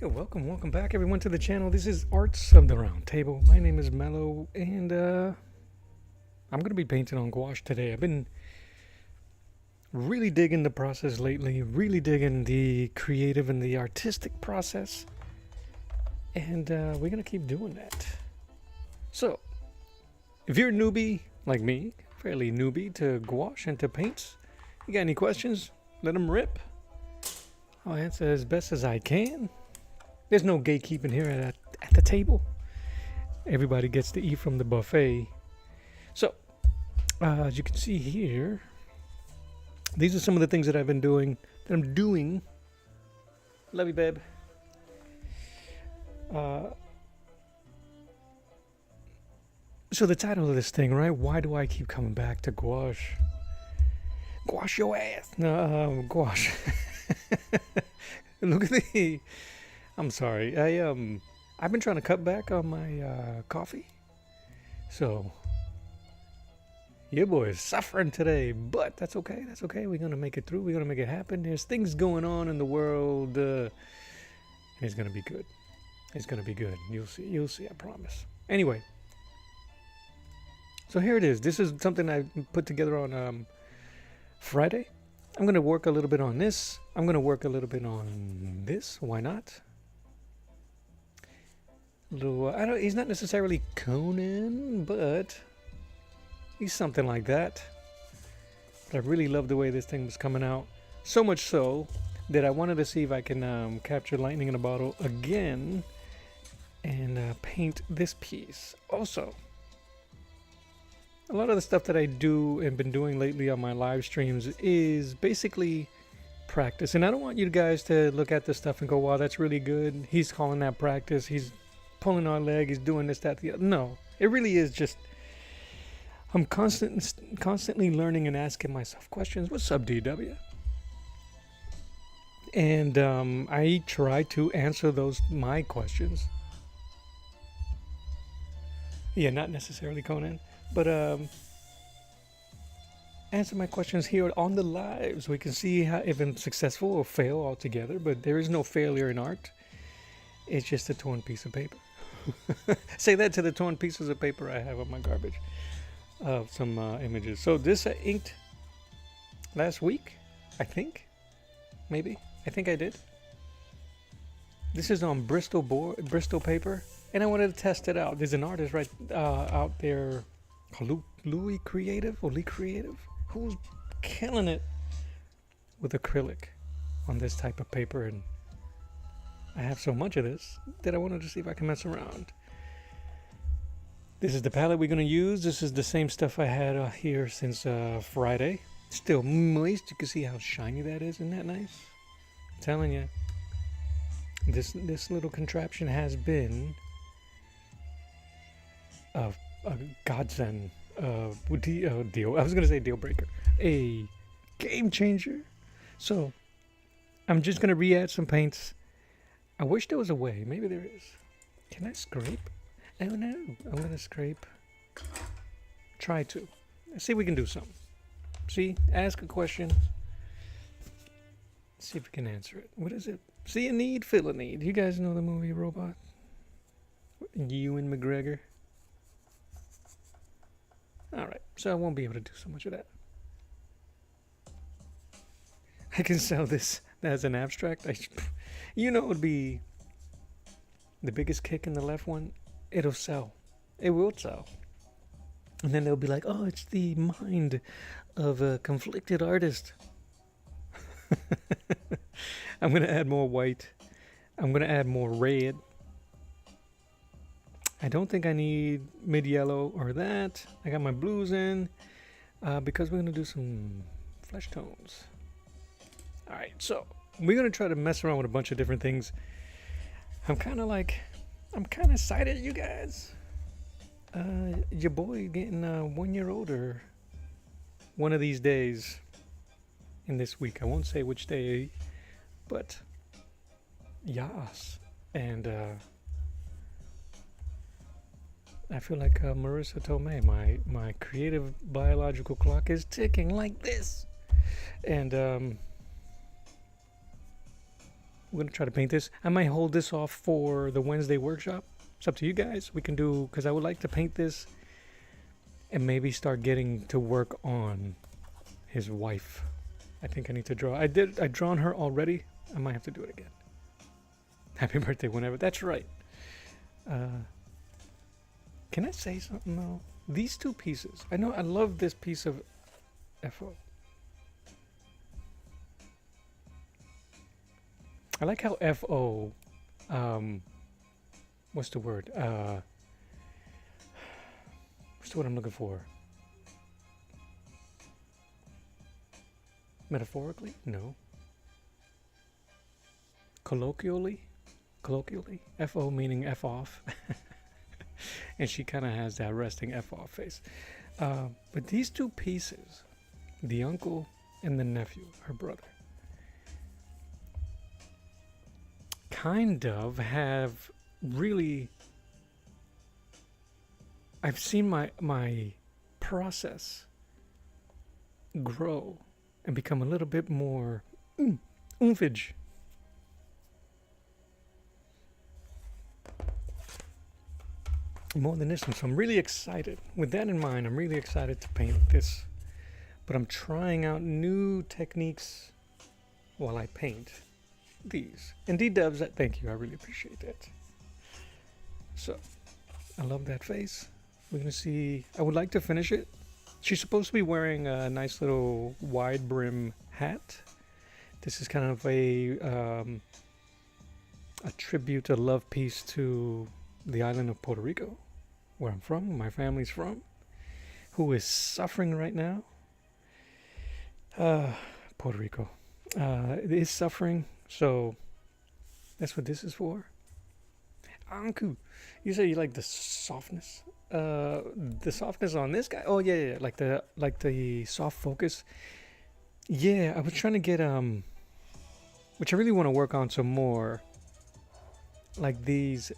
welcome back everyone to the channel. This is Arts of the Round Table. My name is Mello, and I'm going to be painting on gouache today. I've been really digging the process lately, really digging the creative and the artistic process, and we're going to keep doing that. So, if you're a newbie like me, fairly newbie to gouache and to paints, you got any questions, let them rip. I'll answer as best as I can. There's no gatekeeping here at the table. Everybody gets to eat from the buffet. So, as you can see here, these are some of the things that I've been doing, Love you, babe. So the title of this thing, right? Why do I keep coming back to gouache? Gouache your ass. No, gouache. Look at the... I'm sorry. I've been trying to cut back on my coffee. So, your boy is suffering today, but that's okay. That's okay. We're gonna make it through. We're gonna make it happen. There's things going on in the world, and it's gonna be good. It's gonna be good. You'll see. You'll see. I promise. Anyway, so here it is. This is something I put together on Friday. I'm gonna work a little bit on this. I'm gonna work a little bit on this. Why not? He's not necessarily Conan, but he's something like that. But I really love the way this thing was coming out. So much so that I wanted to see if I can capture lightning in a bottle again and paint this piece. Also, a lot of the stuff that I do and been doing lately on my live streams is basically practice. And I don't want you guys to look at this stuff and go, wow, that's really good. He's calling that practice. He's pulling our leg. He's doing this, that, the other. No, it really is just, I'm constantly learning and asking myself questions. What's up, DW? And I try to answer my questions. Yeah, not necessarily Conan, but answer my questions here on the lives. We can see if I'm successful or fail altogether, but there is no failure in art. It's just a torn piece of paper. Say that to the torn pieces of paper I have on my garbage of some images. So this I inked last week, I think. Maybe. I think I did. This is on Bristol paper, and I wanted to test it out. There's an artist right out there, Louis Creative, who's killing it with acrylic on this type of paper, and I have so much of this that I wanted to see if I can mess around. This is the palette we're going to use. This is the same stuff I had here since Friday. Still moist. You can see how shiny that is. Isn't that nice? I'm telling you, this little contraption has been a godsend. Deal. I was going to say deal breaker. A game changer. So, I'm just going to re-add some paints. I wish there was a way. Maybe there is. Can I scrape? Oh no. I'm going to scrape. Try to. Let's see if we can do something. See? Ask a question. See if we can answer it. What is it? See a need, fill a need. You guys know the movie Robot? Ewan McGregor. Alright, so I won't be able to do so much of that. I can sell this as an abstract. You know it would be the biggest kick in the left one. It'll sell. It will sell. And then they'll be like, oh, it's the mind of a conflicted artist. I'm going to add more white. I'm going to add more red. I don't think I need mid-yellow or that. I got my blues in because we're going to do some flesh tones. Alright, so we're going to try to mess around with a bunch of different things. I'm kind of excited, you guys. Your boy getting 1 year older one of these days in this week. I won't say which day, but yes. And I feel like Marissa Tomei, my creative biological clock is ticking like this. And We're gonna try to paint this. I might hold this off for the Wednesday workshop. It's up to you guys. We can do, because I would like to paint this and maybe start getting to work on his wife. I think I need to draw. I've drawn her already. I might have to do it again. Happy birthday whenever. That's right. Can I say something though? These two pieces. I know I love this piece of FO. I like how FO, what's the word? What's the word I'm looking for? Metaphorically? No. Colloquially? FO meaning F off. And she kind of has that resting F off face. But these two pieces, the uncle and the nephew, her brother, kind of have really, I've seen my process grow and become a little bit more oompage. More than this one. So I'm really excited. With that in mind, I'm really excited to paint this. But I'm trying out new techniques while I paint these. And D-Dubs, thank you. I really appreciate that. So, I love that face. We're going to see. I would like to finish it. She's supposed to be wearing a nice little wide brim hat. This is kind of a tribute, a love piece to the island of Puerto Rico, where I'm from, where my family's from, who is suffering right now. Puerto Rico. It is suffering, so that's what this is for. Anku, you say you like the softness? The softness on this guy? Oh yeah, like the soft focus. Yeah, I was trying to get which I really want to work on some more. Like these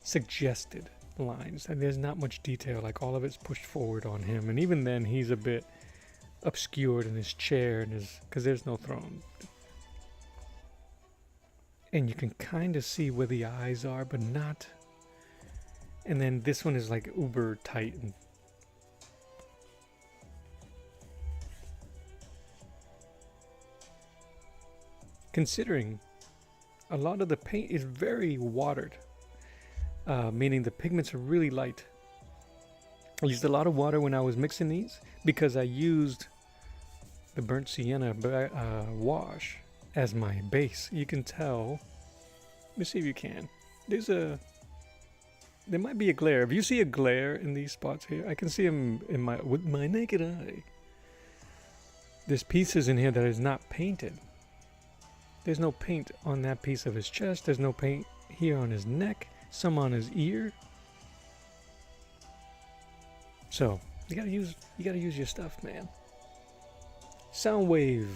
suggested lines, and there's not much detail. Like all of it's pushed forward on him, and even then he's a bit obscured in his chair and his, because there's no throne. And you can kind of see where the eyes are, but not. And then this one is like uber tight. And considering a lot of the paint is very watered, meaning the pigments are really light. I used a lot of water when I was mixing these because I used the burnt sienna wash as my base. You can tell. Let me see if you can. There might be a glare. If you see a glare in these spots here, I can see them with my naked eye. There's pieces in here that is not painted. There's no paint on that piece of his chest. There's no paint here on his neck. Some on his ear. So you gotta use your stuff, man. Soundwave.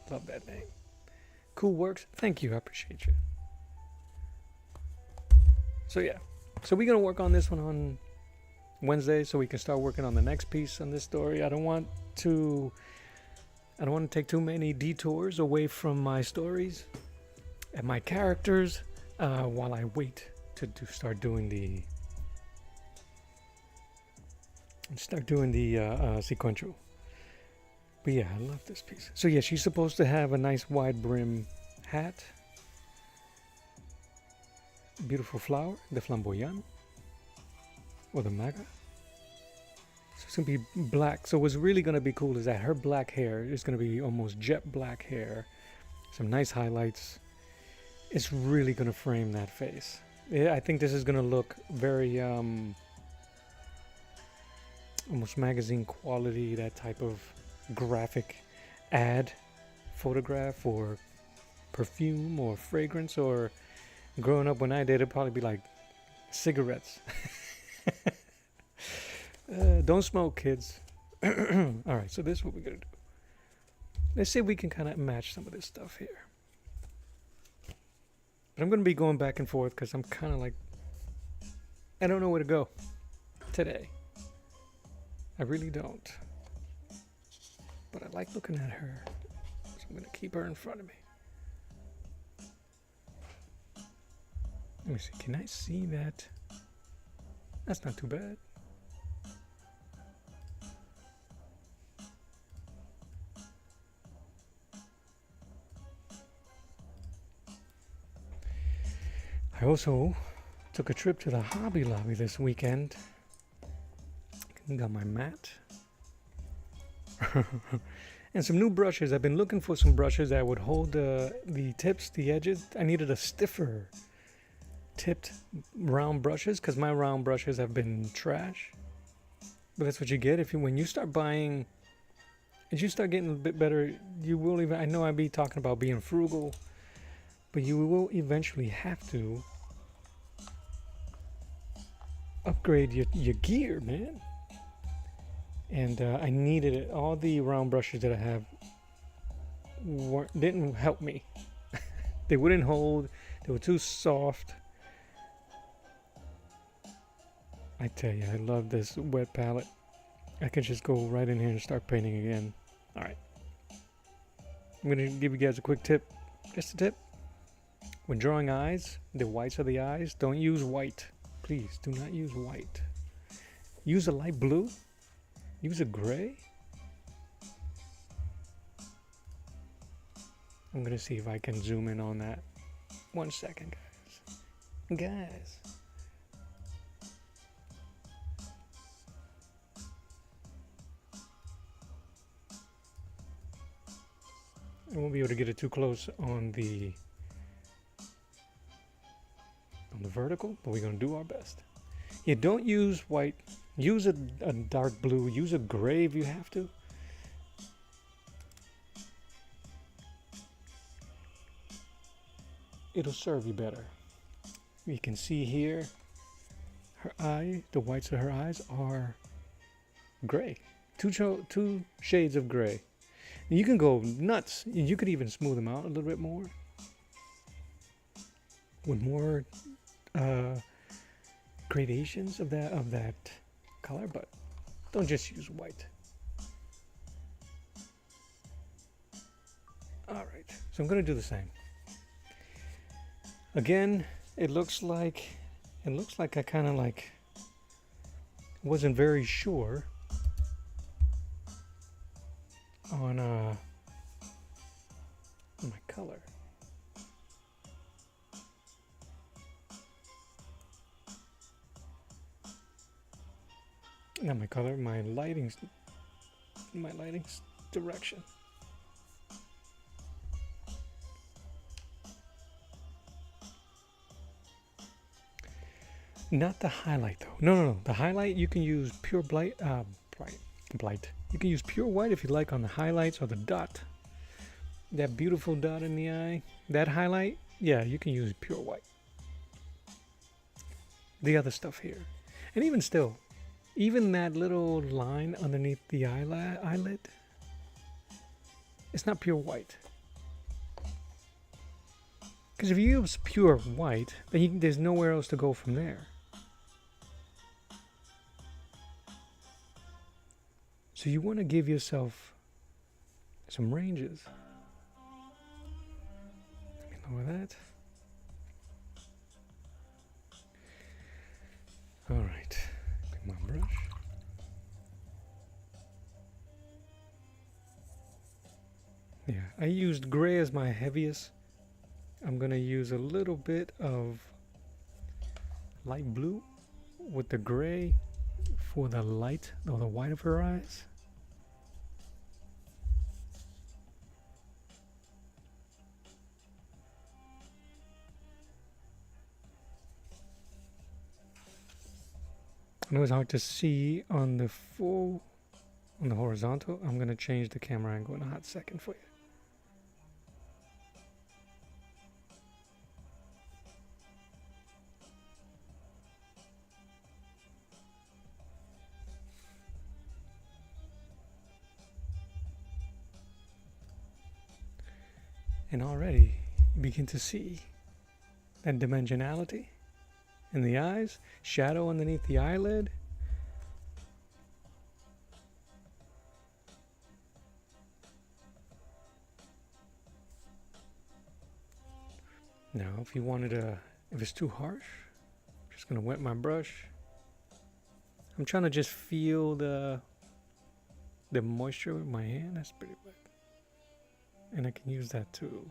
Love that name. Cool works. Thank you. I appreciate you. So yeah. So we're gonna work on this one on Wednesday, so we can start working on the next piece on this story. I don't want to take too many detours away from my stories and my characters while I wait to start doing the sequential. But yeah, I love this piece. So yeah, she's supposed to have a nice wide brim hat. Beautiful flower, the flamboyant, or the maga. So it's gonna be black. So what's really gonna be cool is that her black hair is gonna be almost jet black hair. Some nice highlights. It's really gonna frame that face. Yeah, I think this is gonna look very almost magazine quality, that type of graphic ad photograph or perfume or fragrance. Or growing up when I did, it'd probably be like cigarettes. Don't smoke, kids. Alright, so this is what we're gonna do. Let's see if we can kind of match some of this stuff here. But I'm gonna be going back and forth because I'm kind of like, I don't know where to go today. I really don't. But I like looking at her. So I'm gonna keep her in front of me. Let me see, can I see that? That's not too bad. I also took a trip to the Hobby Lobby this weekend. Got my mat. And some new brushes. I've been looking for some brushes that would hold the tips, the edges. I needed a stiffer tipped round brushes because my round brushes have been trash. But that's what you get when you start buying. As you start getting a bit better, you will even. I know I'd be talking about being frugal, but you will eventually have to upgrade your gear, man. And I needed it. All the round brushes that I have didn't help me. They wouldn't hold. They were too soft. I tell you, I love this wet palette. I could just go right in here and start painting again. All right. I'm going to give you guys a quick tip. Just a tip. When drawing eyes, the whites of the eyes, don't use white. Please, do not use white. Use a light blue. Use a gray. I'm going to see if I can zoom in on that. 1 second, guys. Guys. I won't be able to get it too close on the vertical, but we're going to do our best. Yeah, don't use white. Use a dark blue. Use a gray if you have to. It'll serve you better. You can see here, her eye, the whites of her eyes are gray. Two shades of gray. And you can go nuts. You could even smooth them out a little bit more. With more gradations of that color, but don't just use white. All right, so I'm going to do the same. Again, it looks like I kind of wasn't very sure on my color. Not my color, my lighting's direction. Not the highlight though. No. The highlight you can use pure blight. You can use pure white if you like on the highlights or the dot. That beautiful dot in the eye. That highlight, yeah, you can use pure white. The other stuff here, and even still. Even that little line underneath the eyelid, it's not pure white. Because if you use pure white, then there's nowhere else to go from there. So you want to give yourself some ranges. Let me lower that. All right. My brush. Yeah, I used gray as my heaviest. I'm gonna use a little bit of light blue with the gray for the light or the white of her eyes. I know it's hard to see on the horizontal. I'm going to change the camera angle in a hot second for you. And already you begin to see that dimensionality in the eyes, shadow underneath the eyelid. Now, if you wanted to, if it's too harsh, I'm just gonna wet my brush. I'm trying to just feel the moisture with my hand. That's pretty wet, and I can use that too.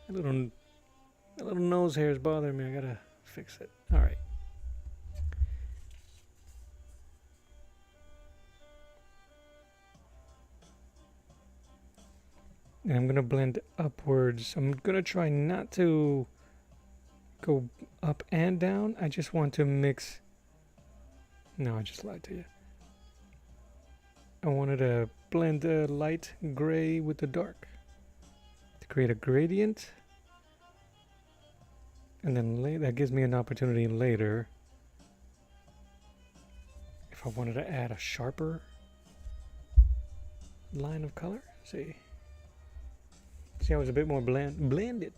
A little nose hair is bothering me. I gotta fix it. All right. And I'm gonna blend upwards. I'm gonna try not to go up and down. I just want to mix. No, I just lied to you. I wanted to blend the light gray with the dark to create a gradient. And then that gives me an opportunity later, if I wanted to add a sharper line of color. See I was a bit more blended.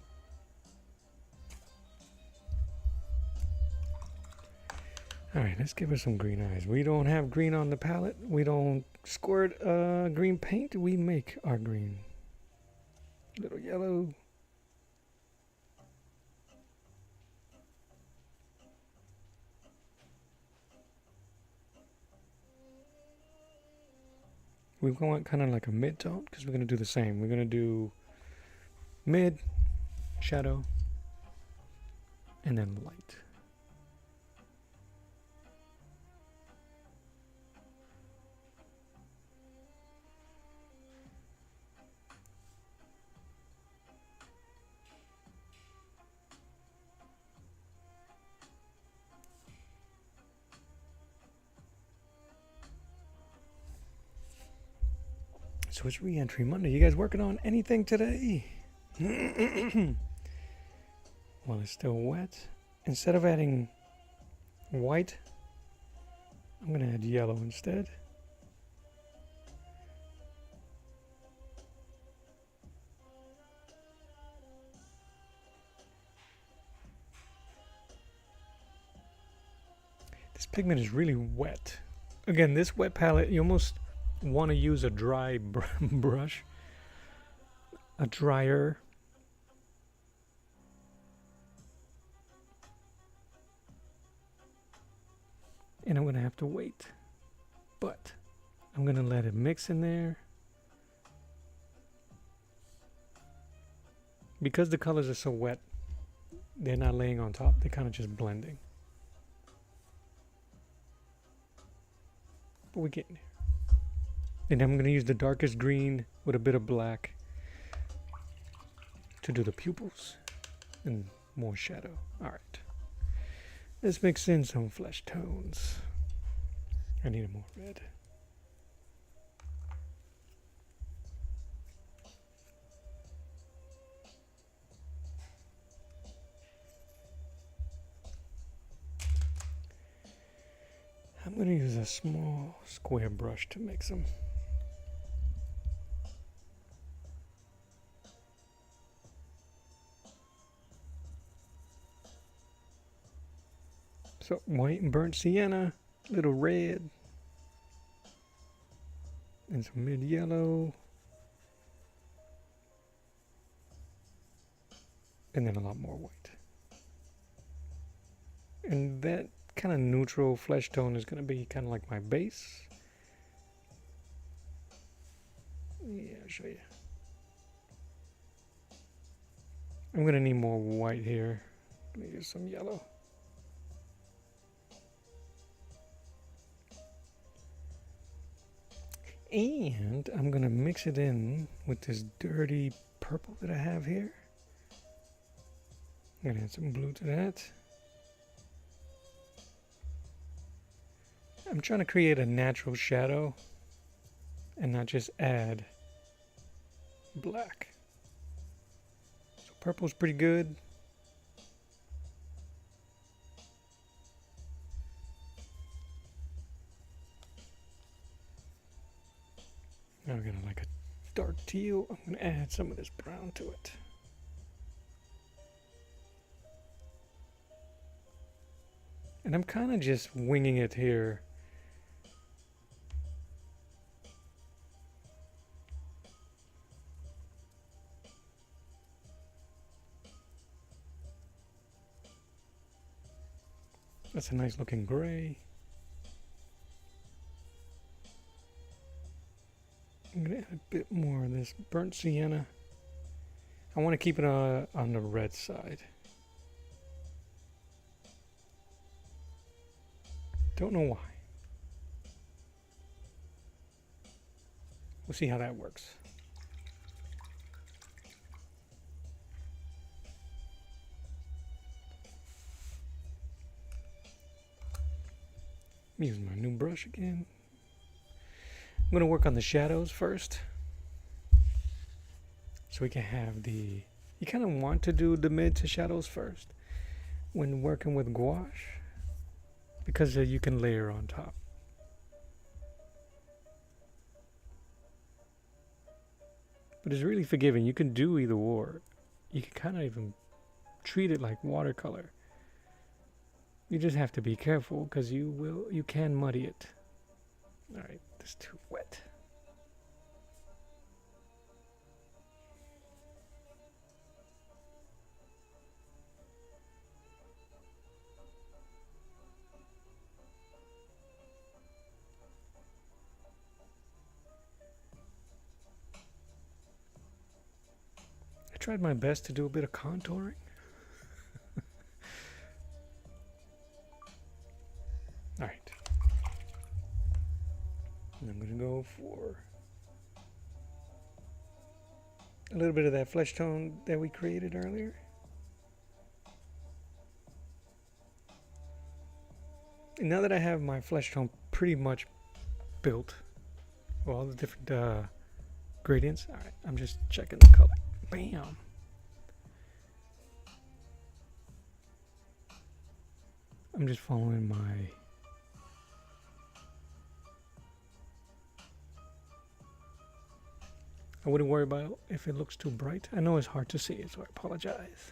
All right, let's give her some green eyes. We don't have green on the palette. We don't squirt green paint. We make our green. A little yellow. We want kind of like a mid-tone because we're going to do the same. We're going to do mid, shadow, and then light. So it's re-entry Monday. You guys working on anything today? Well, it's still wet. Instead of adding white, I'm going to add yellow instead. This pigment is really wet. Again, this wet palette, you almost want to use a dry brush, a dryer. And I'm going to have to wait, but I'm going to let it mix in there. Because the colors are so wet, they're not laying on top, they're kind of just blending. But we're getting there. And I'm going to use the darkest green with a bit of black to do the pupils and more shadow. All right. Let's mix in some flesh tones. I need more red. I'm going to use a small square brush to mix them. So white and burnt sienna, little red, and some mid yellow, and then a lot more white. And that kind of neutral flesh tone is going to be kind of like my base. Yeah, I'll show you. I'm going to need more white here. I'm going to use some yellow. And I'm going to mix it in with this dirty purple that I have here. I'm going to add some blue to that. I'm trying to create a natural shadow and not just add black. So purple's pretty good. Now we're gonna like a dark teal. I'm gonna add some of this brown to it. And I'm kind of just winging it here. That's a nice looking gray. I'm gonna add a bit more of this burnt sienna. I want to keep it on the red side. Don't know why. We'll see how that works. I'm using my new brush again. I'm going to work on the shadows first. So we can have the... You kind of want to do the mid to shadows first when working with gouache, because you can layer on top. But it's really forgiving. You can do either or. You can kind of even treat it like watercolor. You just have to be careful because you can muddy it. All right, this is too wet. I tried my best to do a bit of contouring. All right. And I'm going to go for a little bit of that flesh tone that we created earlier. And now that I have my flesh tone pretty much built, all the different gradients, all right, I'm just checking the color. Bam! I'm just following my... I wouldn't worry about if it looks too bright. I know it's hard to see, so I apologize.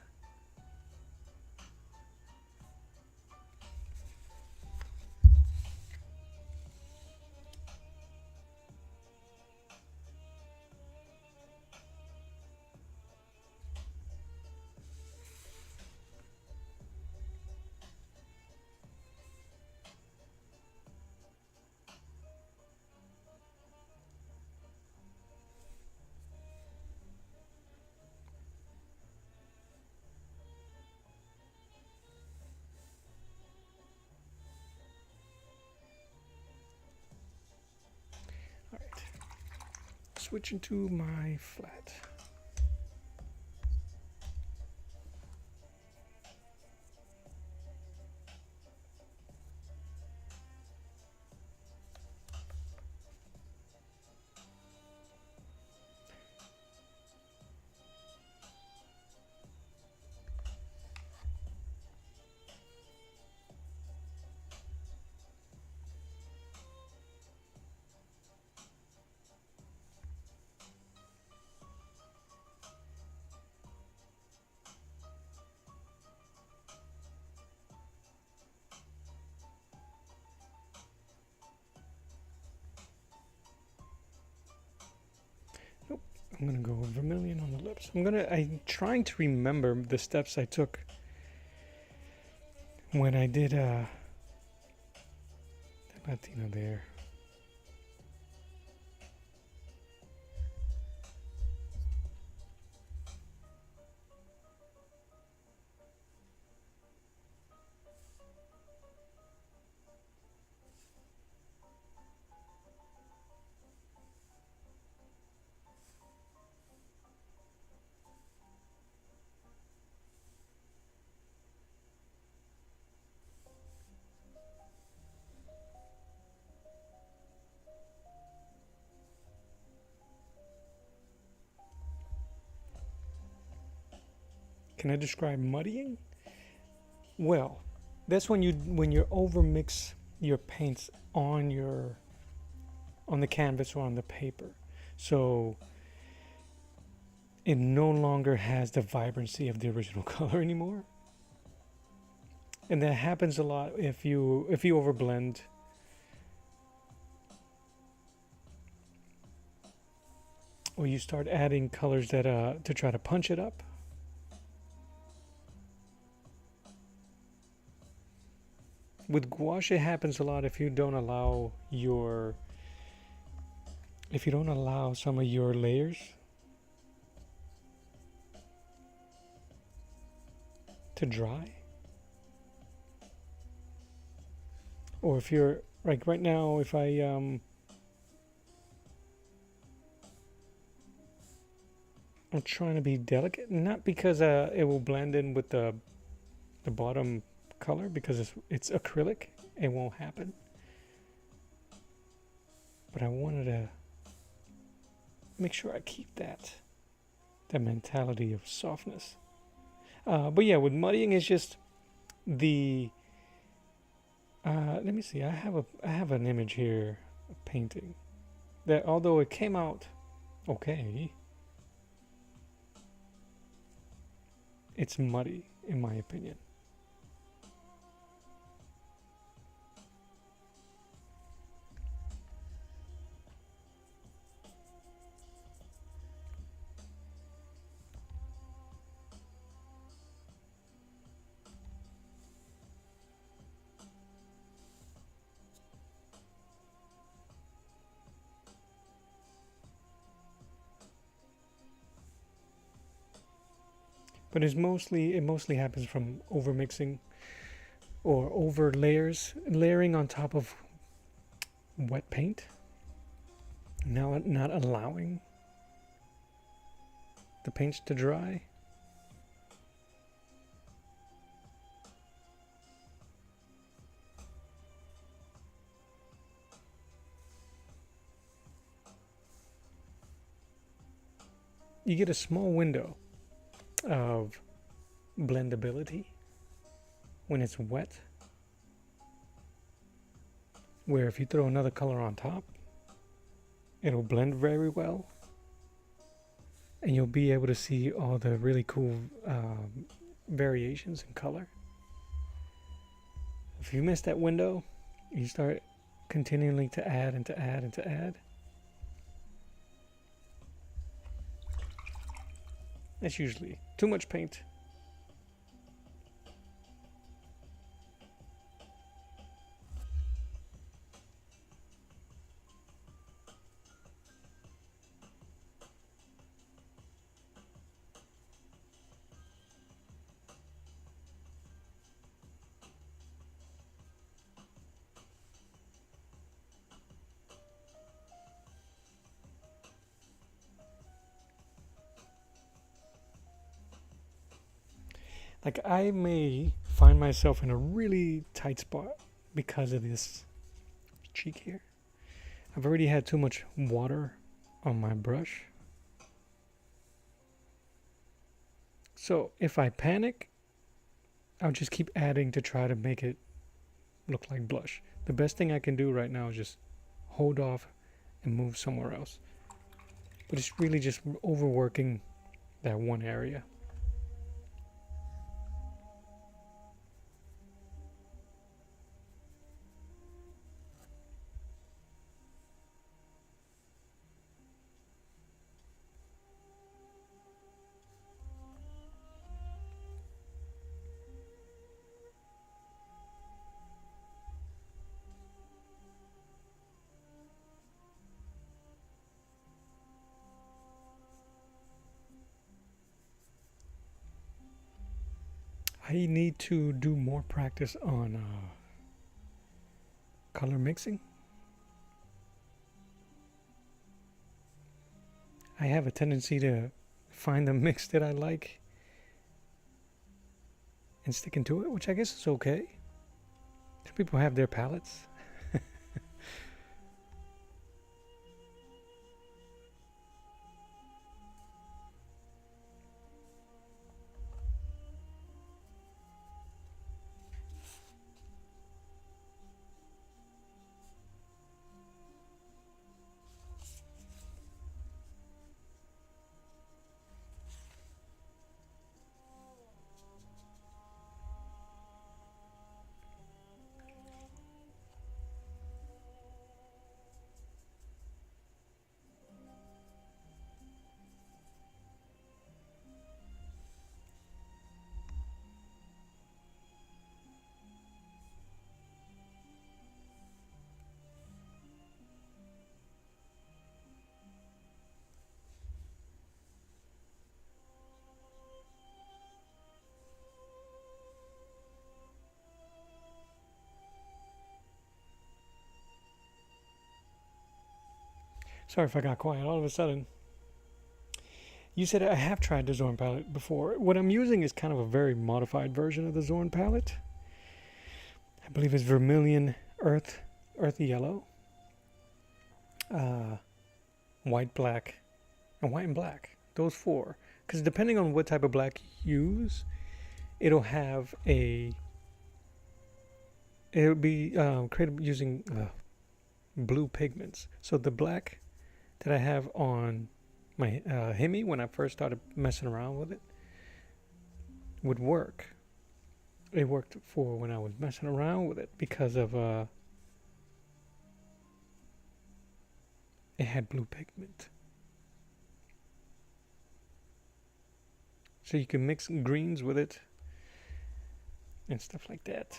Switching to my flat. I'm gonna go vermilion on the lips. I'm trying to remember the steps I took when I did the Latino there. Can I describe muddying? Well, that's when you overmix your paints on the canvas or on the paper. So it no longer has the vibrancy of the original color anymore. And that happens a lot if you overblend. Or you start adding colors that to try to punch it up. With gouache, it happens a lot if you don't allow some of your layers to dry. Or if you're like right now, if I'm trying to be delicate, not because it will blend in with the bottom color, because it's acrylic, it won't happen. But I wanted to make sure I keep that mentality of softness. But yeah, with muddying, it's just the let me see. I have an image here, a painting that, although it came out okay, it's muddy in my opinion. But it mostly happens from over mixing or over layering on top of wet paint. Now not allowing the paints to dry. You get a small window of blendability when it's wet, where if you throw another color on top, it'll blend very well, and you'll be able to see all the really cool variations in color. If you miss that window, you start continually to add and to add and to add. That's usually too much paint. Like, I may find myself in a really tight spot because of this cheek here. I've already had too much water on my brush. So if I panic, I'll just keep adding to try to make it look like blush. The best thing I can do right now is just hold off and move somewhere else. But it's really just overworking that one area. I need to do more practice on color mixing. I have a tendency to find the mix that I like and sticking to it, which I guess is okay. Some people have their palettes. Sorry if I got quiet all of a sudden. You said I have tried the Zorn palette before. What I'm using is kind of a very modified version of the Zorn palette. I believe it's vermilion, earth yellow, white, black, and white and black. Those four. Because depending on what type of black you use, it'll be created using blue pigments. So the black that I have on my Hemi when I first started messing around with it would work. It worked for when I was messing around with it because of it had blue pigment. So you can mix greens with it and stuff like that.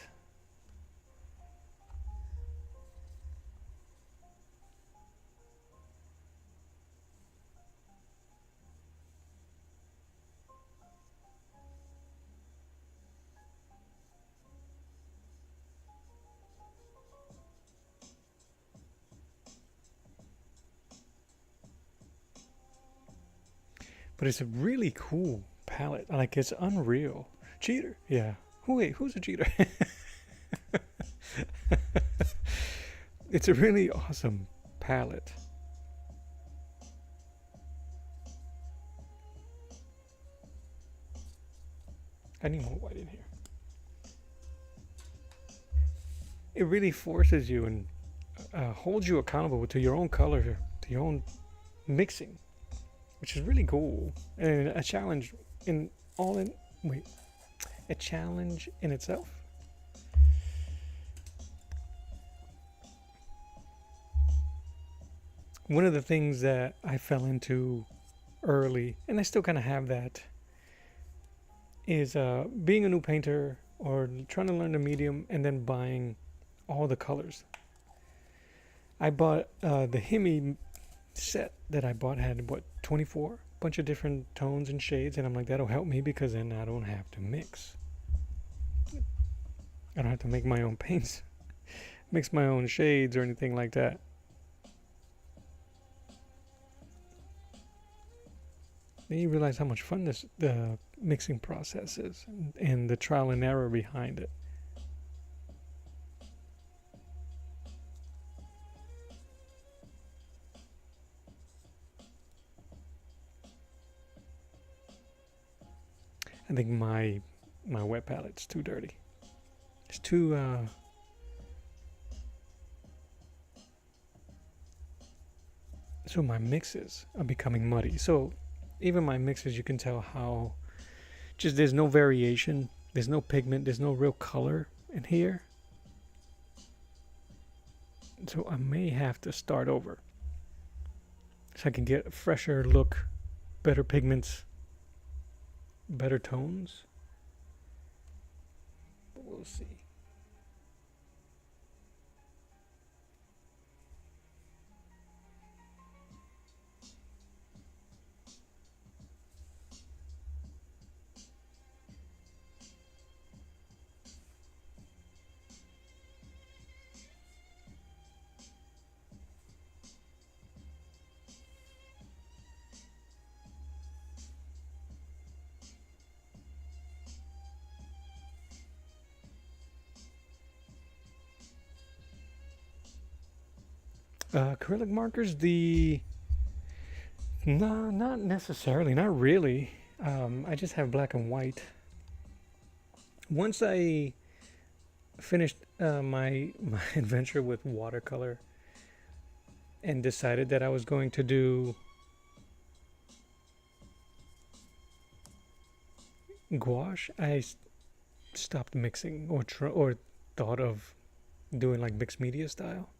But it's a really cool palette. Like, it's unreal. Cheater? Yeah. Who's a cheater? It's a really awesome palette. I need more white in here. It really forces you and holds you accountable to your own color, to your own mixing, which is really cool, and a challenge a challenge in itself. One of the things that I fell into early, and I still kind of have that, is being a new painter or trying to learn the medium and then buying all the colors. I bought the Hemi set that I bought had 24 bunch of different tones and shades, and I'm like, that'll help me because then I don't have to mix. I don't have to make my own paints, mix my own shades or anything like that. Then you realize how much fun the mixing process is and the trial and error behind it. I think my wet palette's too dirty. It's too so my mixes are becoming muddy. So even my mixes, you can tell how just there's no variation, there's no pigment, there's no real color in here. So I may have to start over so I can get a fresher look, better pigments, better tones. But we'll see. Acrylic markers, no, not necessarily, not really. I just have black and white. Once I finished my adventure with watercolor and decided that I was going to do gouache, I stopped mixing or thought of doing like mixed media style.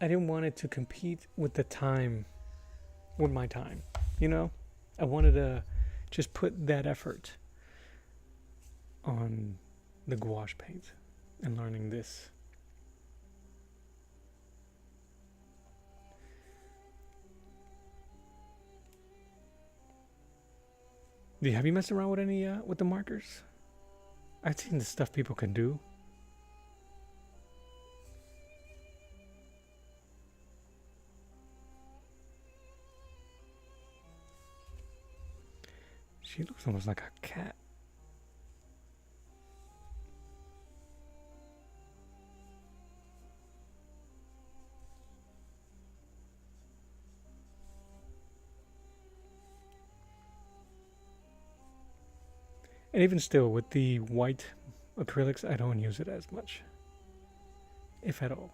I didn't want it to compete with my time, you know? I wanted to just put that effort on the gouache paint and learning this. Have you messed around with any with the markers? I've seen the stuff people can do. She looks almost like a cat. And even still, with the white acrylics, I don't use it as much, if at all.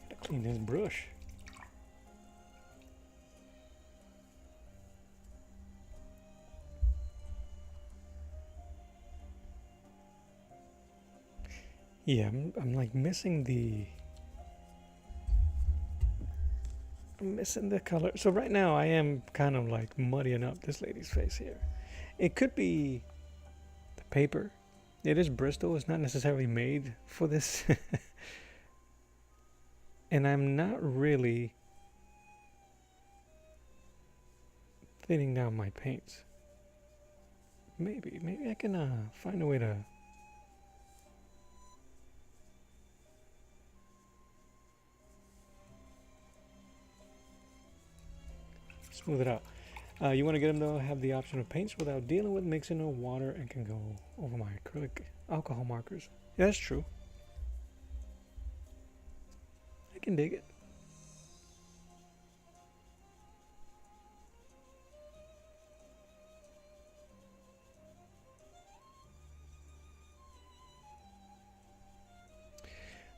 Gotta clean this brush. Yeah, I'm like missing the color. So right now I am kind of like muddying up this lady's face here. It could be the paper. It is Bristol. It's not necessarily made for this. And I'm not really thinning down my paints. Maybe I can find a way to smooth it out. You want to get them to have the option of paints without dealing with mixing of water and can go over my acrylic alcohol markers. Yeah, that's true. I can dig it.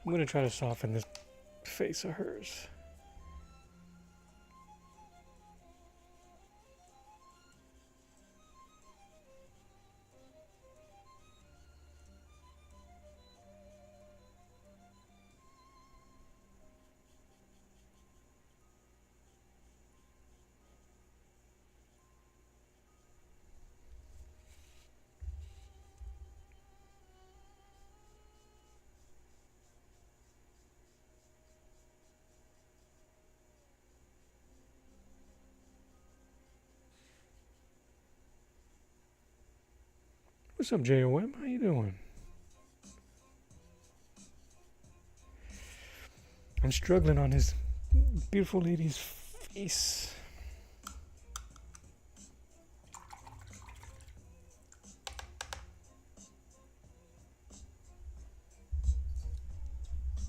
I'm going to try to soften this face of hers. What's up, JOM? How you doing? I'm struggling on this beautiful lady's face.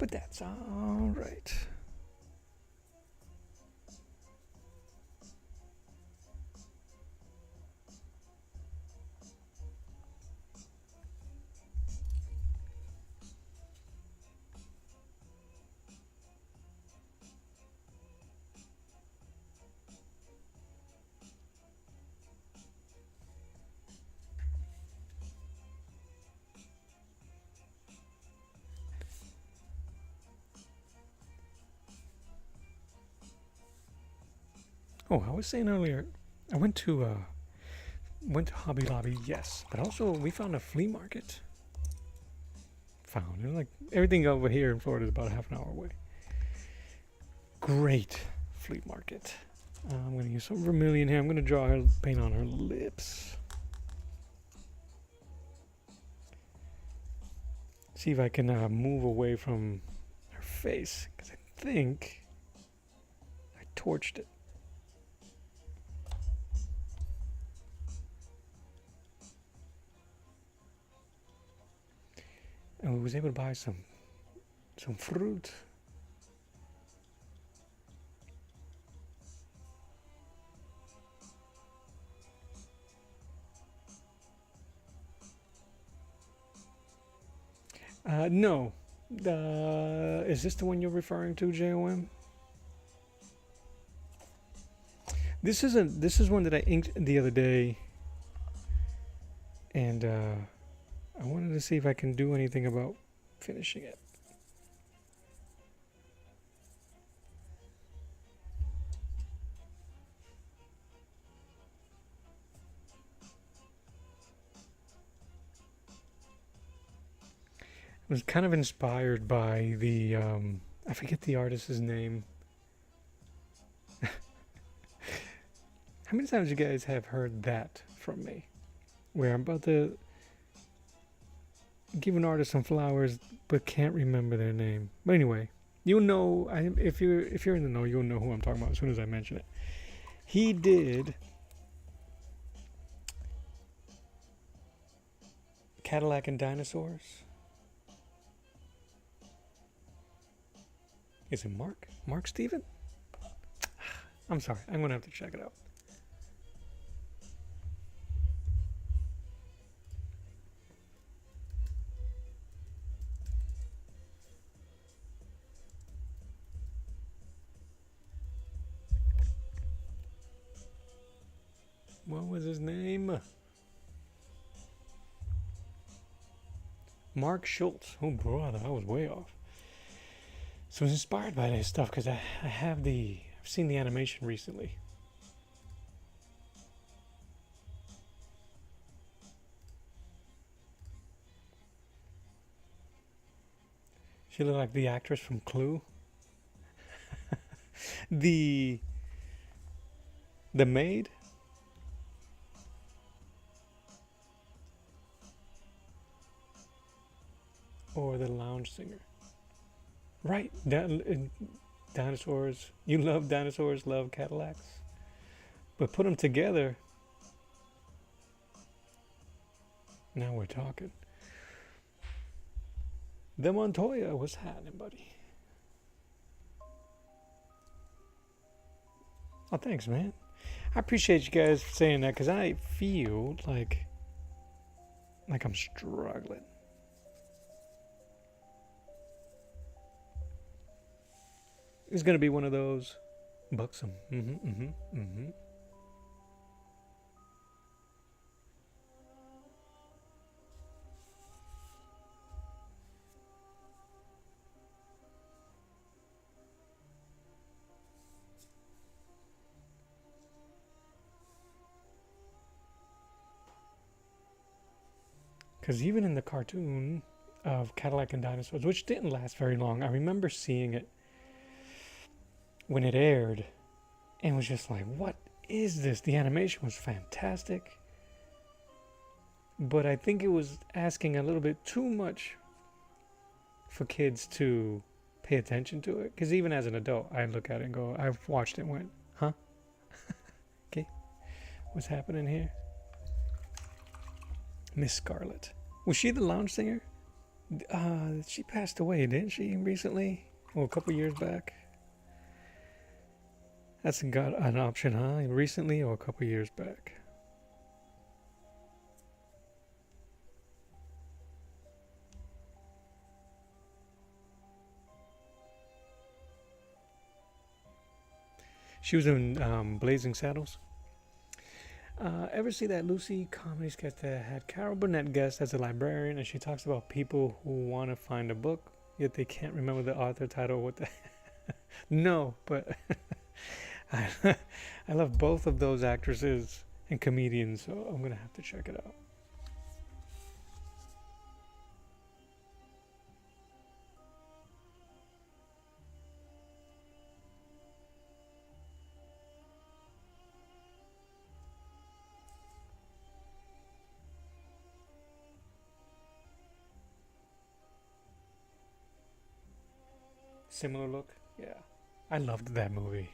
But that's all right. Oh, I was saying earlier, I went to Hobby Lobby, yes, but also we found a flea market. Like everything over here in Florida is about a half an hour away. Great flea market. I'm gonna use some vermilion here. I'm gonna draw her paint on her lips. See if I can move away from her face, because I think I torched it. And we was able to buy some fruit. No. Is this the one you're referring to, JOM? This is one that I inked the other day, and I wanted to see if I can do anything about finishing it. It was kind of inspired by the I forget the artist's name. How many times you guys have heard that from me? Where I'm about to give an artist some flowers, but can't remember their name. But anyway, you'll know. If you're in the know, you'll know who I'm talking about as soon as I mention it. He did Cadillac and Dinosaurs. Is it Mark? Mark Steven? I'm sorry. I'm gonna have to check it out. What was his name? Mark Schultz. Oh, brother, I was way off. So I was inspired by this stuff because I've seen the animation recently. She looked like the actress from Clue. the maid. Or the lounge singer. Right. Dinosaurs. You love dinosaurs, love Cadillacs. But put them together. Now we're talking. The Montoya was happening, buddy. Oh, thanks, man. I appreciate you guys saying that because I feel like I'm struggling. It's gonna be one of those buxom. Because even in the cartoon of Cadillac and Dinosaurs, which didn't last very long, I remember seeing it when it aired and was just like, what is this? The animation was fantastic. But I think it was asking a little bit too much for kids to pay attention to it. Because even as an adult, I look at it and go, I've watched it and went, huh? Okay, what's happening here? Miss Scarlet. Was she the lounge singer? She passed away, didn't she, recently? Well, a couple years back. That's got an option, huh? Recently or a couple years back? She was in Blazing Saddles. Ever see that Lucy comedy sketch that had Carol Burnett guest as a librarian, and she talks about people who want to find a book, yet they can't remember the author title? What the? No, but I love both of those actresses and comedians, so I'm gonna have to check it out. Similar look, yeah. I loved that movie.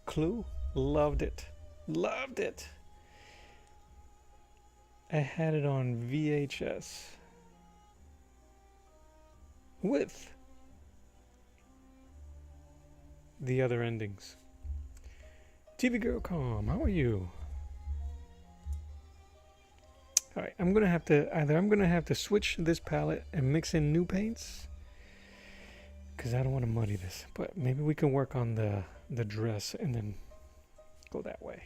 Clue, loved it, loved it. I had it on VHS with the other endings. TV Girl Calm, how are you? Alright, I'm gonna have to switch this palette and mix in new paints, because I don't want to muddy this, but maybe we can work on the dress and then go that way.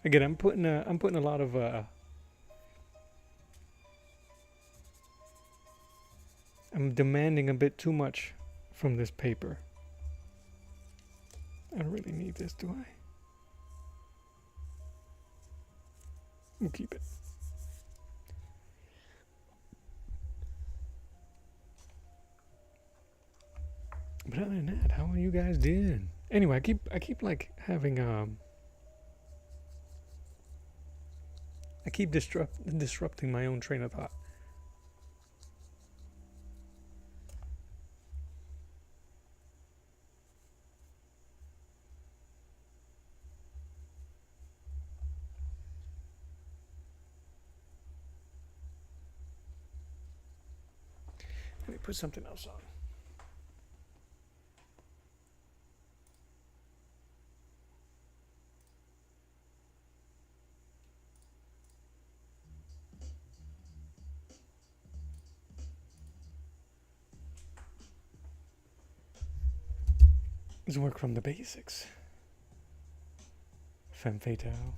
Again, I'm putting a lot of I'm demanding a bit too much from this paper. I don't really need this, do I? We'll keep it. But other than that, how are you guys doing? Anyway, I keep like having I keep disrupting my own train of thought. Let me put something else on. Let's work from the basics. Femme fatale.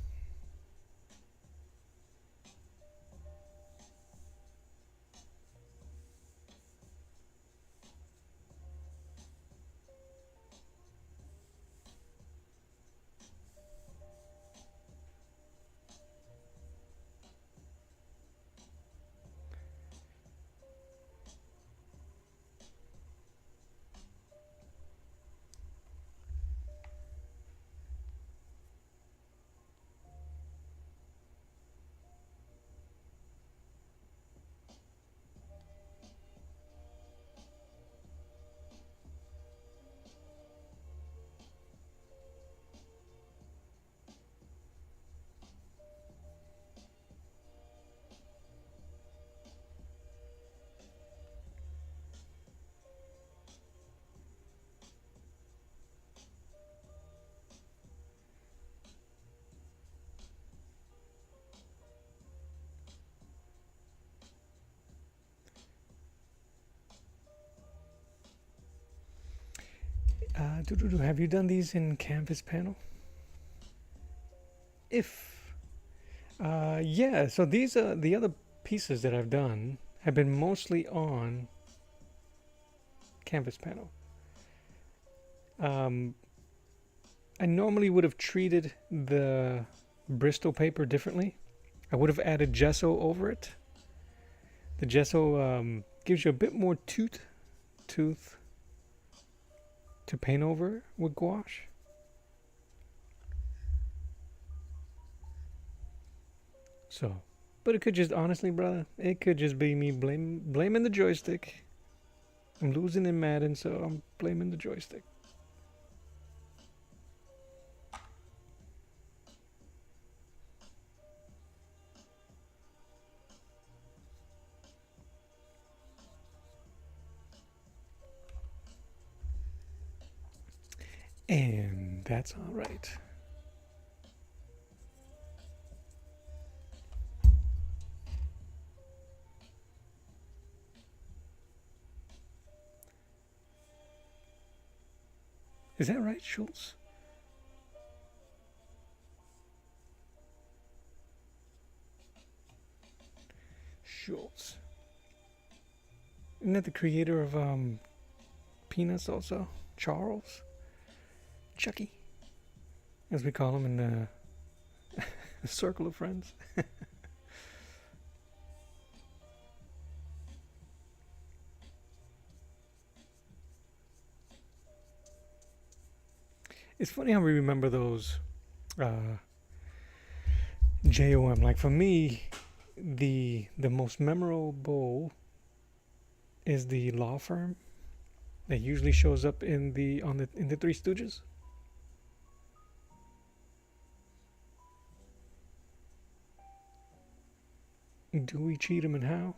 Have you done these in Canvas panel? Yeah, so these are the other pieces that I've done have been mostly on Canvas panel. I normally would have treated the Bristol paper differently. I would have added gesso over it. The gesso gives you a bit more tooth to paint over with gouache. So, but it could just, honestly, brother, it could just be me blaming the joystick. I'm losing in Madden, so I'm blaming the joystick. And that's all right. Is that right, Schultz? Schultz. Isn't that the creator of Peanuts also? Charles? Chucky, as we call him in the circle of friends. It's funny how we remember those JOM. Like for me, the most memorable is the law firm that usually shows up in the Three Stooges. Do we cheat him and how?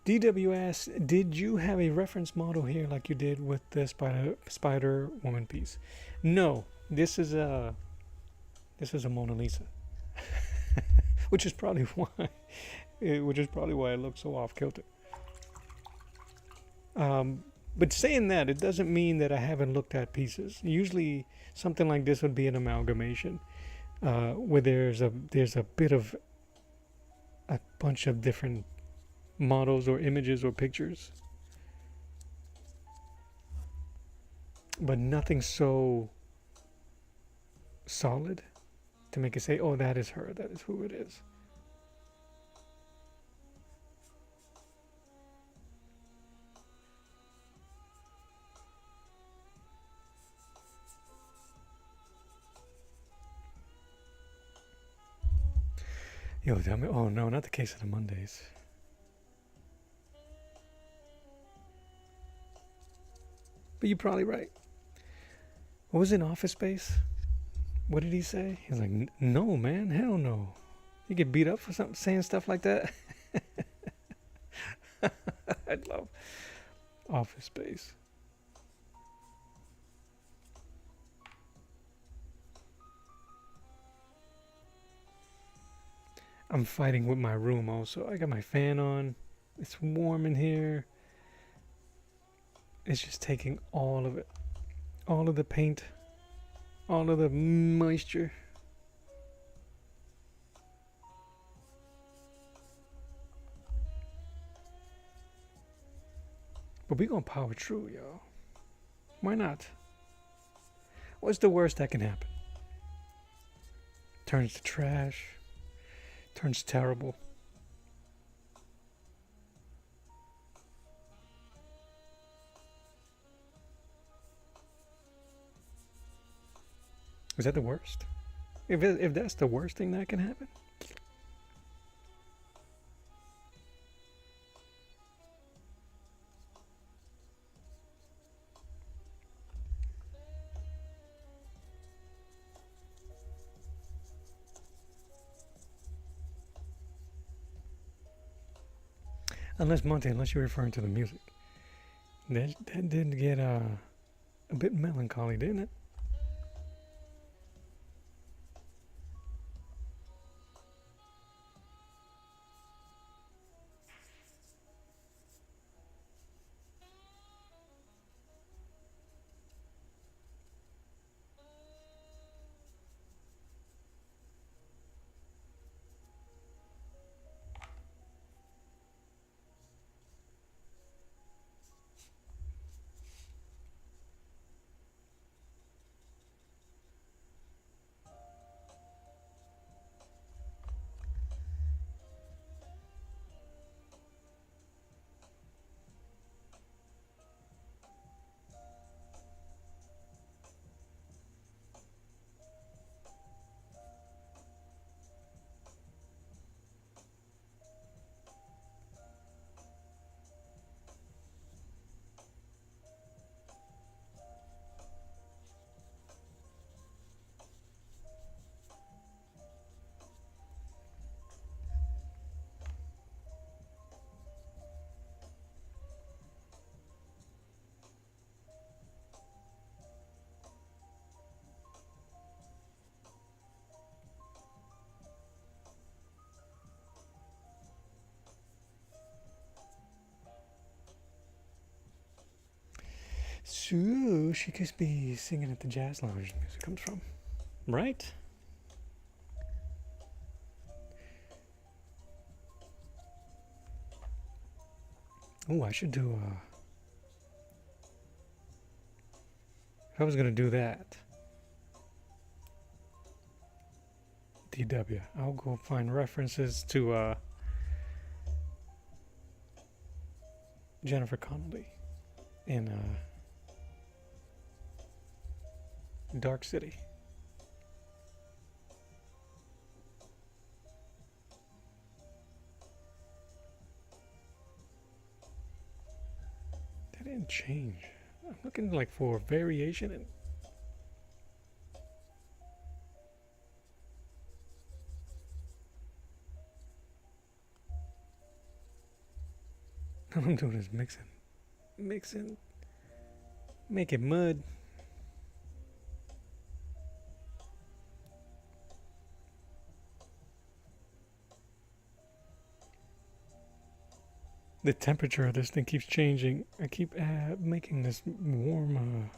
DWS, did you have a reference model here like you did with the Spider Woman piece? No, this is a Mona Lisa, which is probably why it looks so off kilter. But saying that, it doesn't mean that I haven't looked at pieces. Usually, something like this would be an amalgamation, where there's a bit of a bunch of different models or images or pictures, but nothing so solid to make it say, oh, that is her, that is who it is. Yo, tell me, oh no, not the case of the Mondays. But you're probably right. What was in Office Space? What did he say? He was like, no, man, hell no. You get beat up for something, saying stuff like that? I love Office Space. I'm fighting with my room also. I got my fan on. It's warm in here. It's just taking all of it. All of the paint. All of the moisture. But we gonna power through, y'all. Why not? What's the worst that can happen? Turns to trash. Turns terrible. Is that the worst? If that's the worst thing that can happen? Unless you're referring to the music. That did get a bit melancholy, didn't it? So she could be singing at the jazz lounge music comes from, right? Oh, I should do if I was gonna do that, DW, I'll go find references to Jennifer Connelly in Dark City. That didn't change. I'm looking like for variation and all I'm doing is mixing, making mud. The temperature of this thing keeps changing. I keep making this warm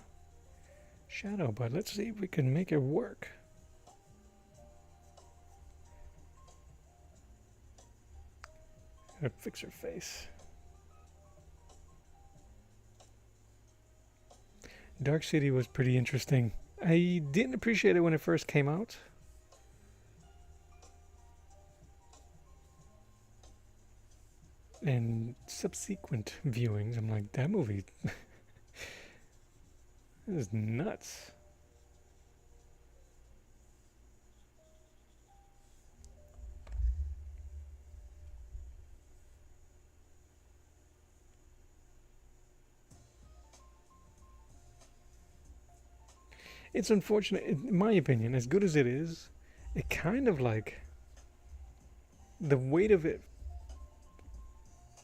shadow, but let's see if we can make it work. fix her face. Dark City was pretty interesting. I didn't appreciate it when it first came out. And subsequent viewings, I'm like, that movie is nuts. It's unfortunate, in my opinion, as good as it is, it kind of like the weight of it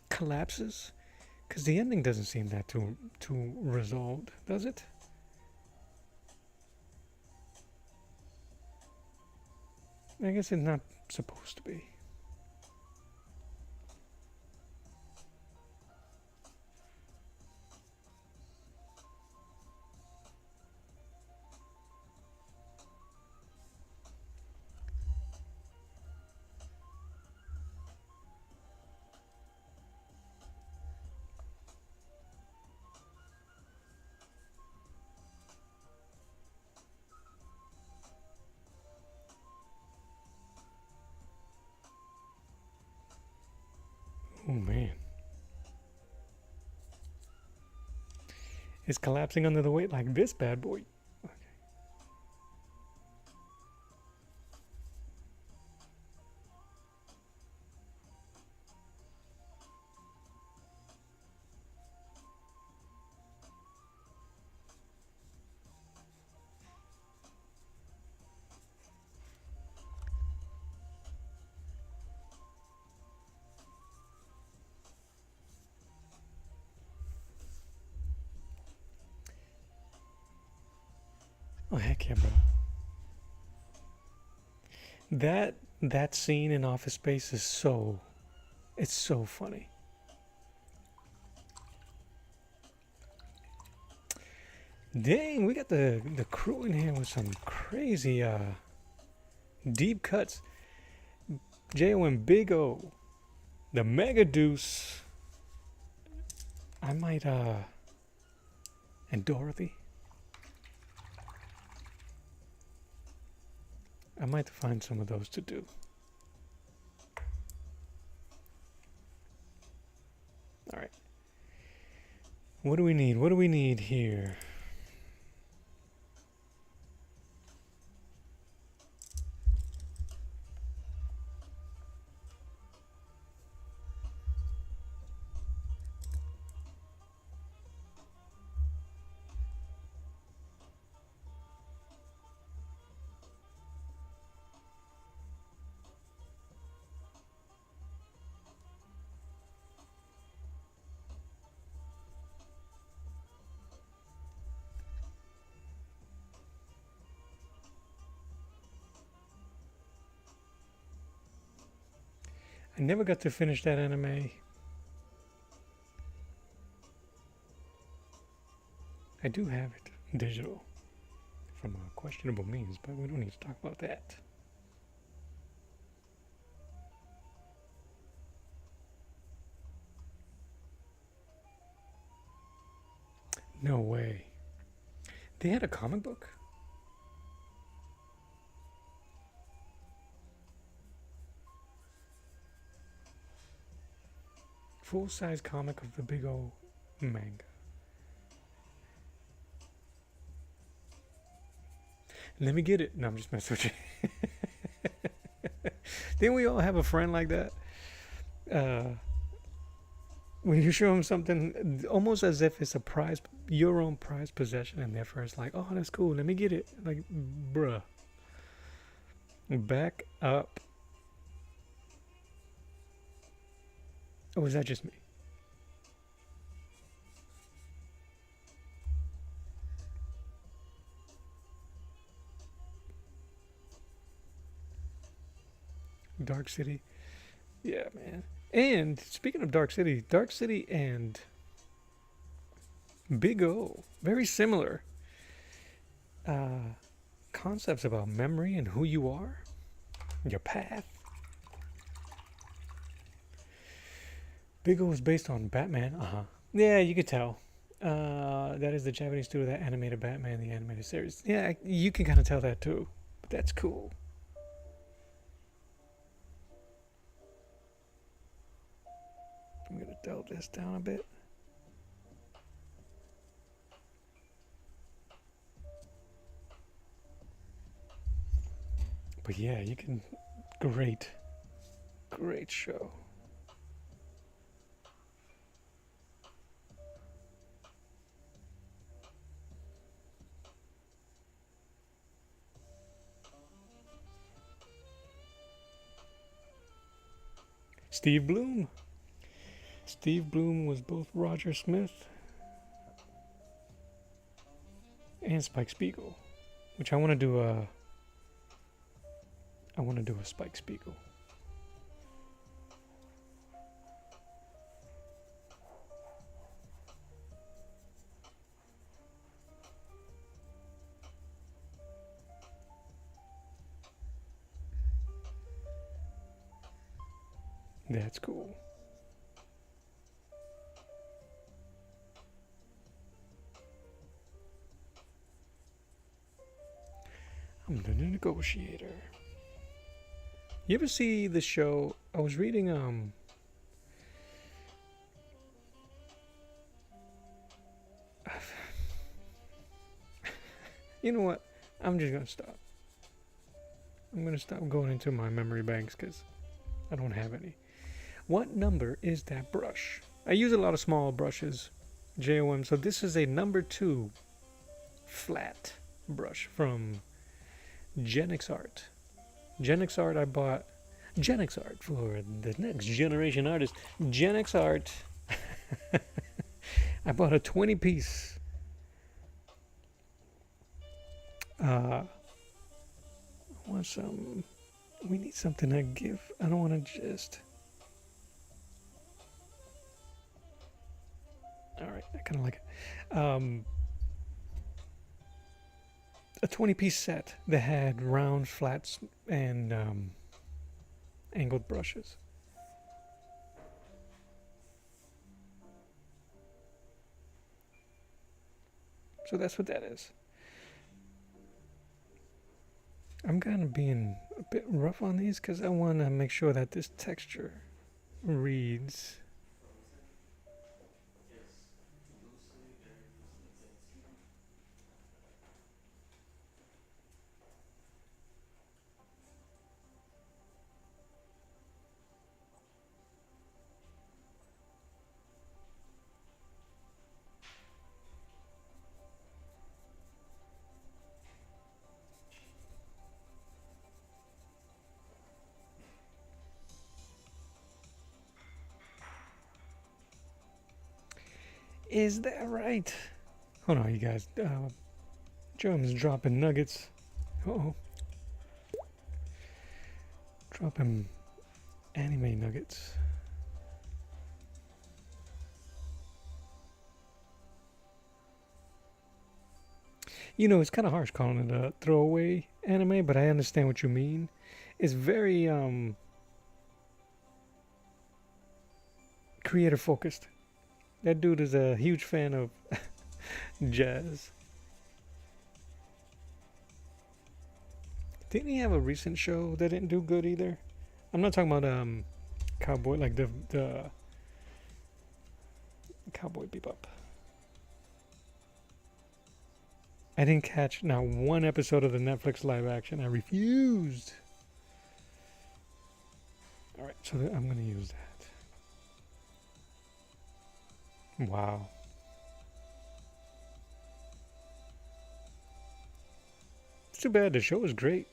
collapses because the ending doesn't seem that too resolved, does it? I guess it's not supposed to be. Oh man. It's collapsing under the weight like this bad boy. Okay. Oh heck yeah, bro. That scene in Office Space is it's so funny. Dang, we got the crew in here with some crazy deep cuts. J.O. and Big O, the Mega Deuce. I might and Dorothy. I might find some of those to do. All right. What do we need? What do we need here? I never got to finish that anime. I do have it digital from questionable means, but we don't need to talk about that. No way. They had a comic book? Full-size comic of the Big O manga. Let me get it. No, I'm just messing with you. Didn't we all have a friend like that? When you show them something, almost as if it's a prize, your own prized possession, and they're first like, "Oh, that's cool. Let me get it." Like, bruh, back up. Or was that just me? Dark City. Yeah, man. And speaking of Dark City and Big O, very similar concepts about memory and who you are, your path. Big O is based on Batman. Uh huh. Yeah, you could tell. That is the Japanese studio that animated Batman, the animated series. Yeah, you can kind of tell that too. But that's cool. I'm gonna dull this down a bit. But yeah, you can. Great, great show. Steve Bloom. Steve Bloom was both Roger Smith and Spike Spiegel, which I want to do a. I want to do a Spike Spiegel. That's cool. I'm the negotiator. You ever see the show? I was reading you know what? I'm just gonna stop. I'm gonna stop going into my memory banks because I don't have any. What number is that brush? I use a lot of small brushes, JOM. So this is a number 2 flat brush from Genix Art. Genix Art, I bought Genix Art for the next generation artist. Genix Art. I bought a 20 piece. I want some. We need something to give. I don't want to just. All right, I kind of like it. A 20 piece set that had round, flats, and angled brushes. So that's what that is. I'm kind of being a bit rough on these because I want to make sure that this texture reads. Is that right? Hold on, you guys. Jones dropping nuggets. Oh, dropping anime nuggets. You know, it's kind of harsh calling it a throwaway anime, but I understand what you mean. It's very creator focused. That dude is a huge fan of jazz. Didn't he have a recent show that didn't do good either? I'm not talking about Cowboy, like the Cowboy Bebop. I didn't catch not one episode of the Netflix live action. I refused. All right, so I'm gonna use that. Wow. It's too bad. The show was great.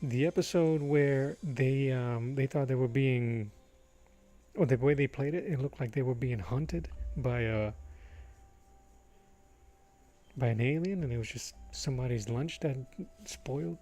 The episode where they thought they were being, or the way they played it, it looked like they were being hunted by an alien, and it was just somebody's lunch that spoiled.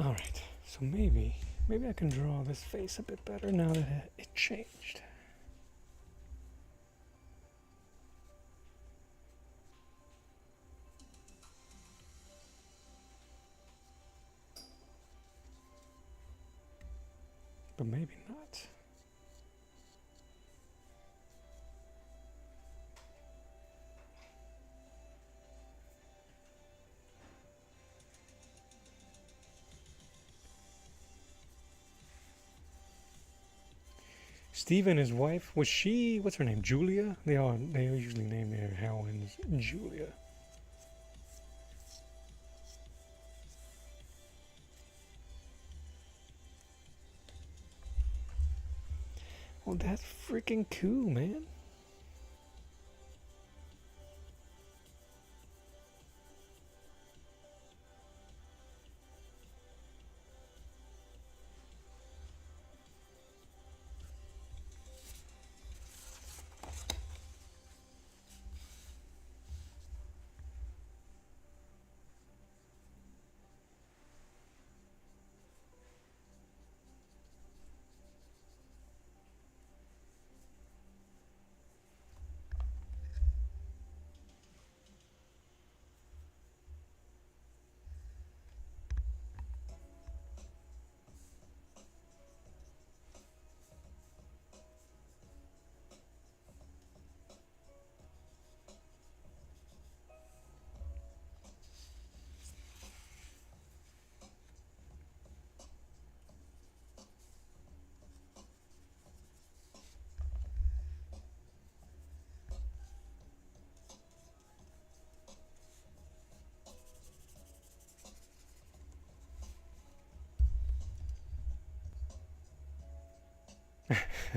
Alright, so maybe I can draw this face a bit better now that it changed. But maybe not. Steve and his wife, was she, what's her name, Julia? They usually name their heroines Julia. Oh, that's freaking cool, man.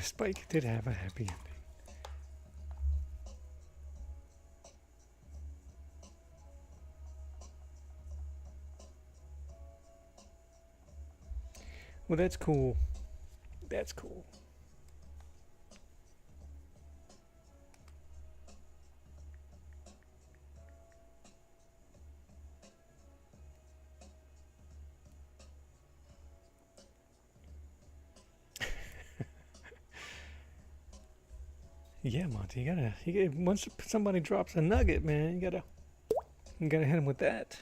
Spike did have a happy ending. Well, that's cool. That's cool. Yeah, Monty, once somebody drops a nugget, man, you gotta hit him with that.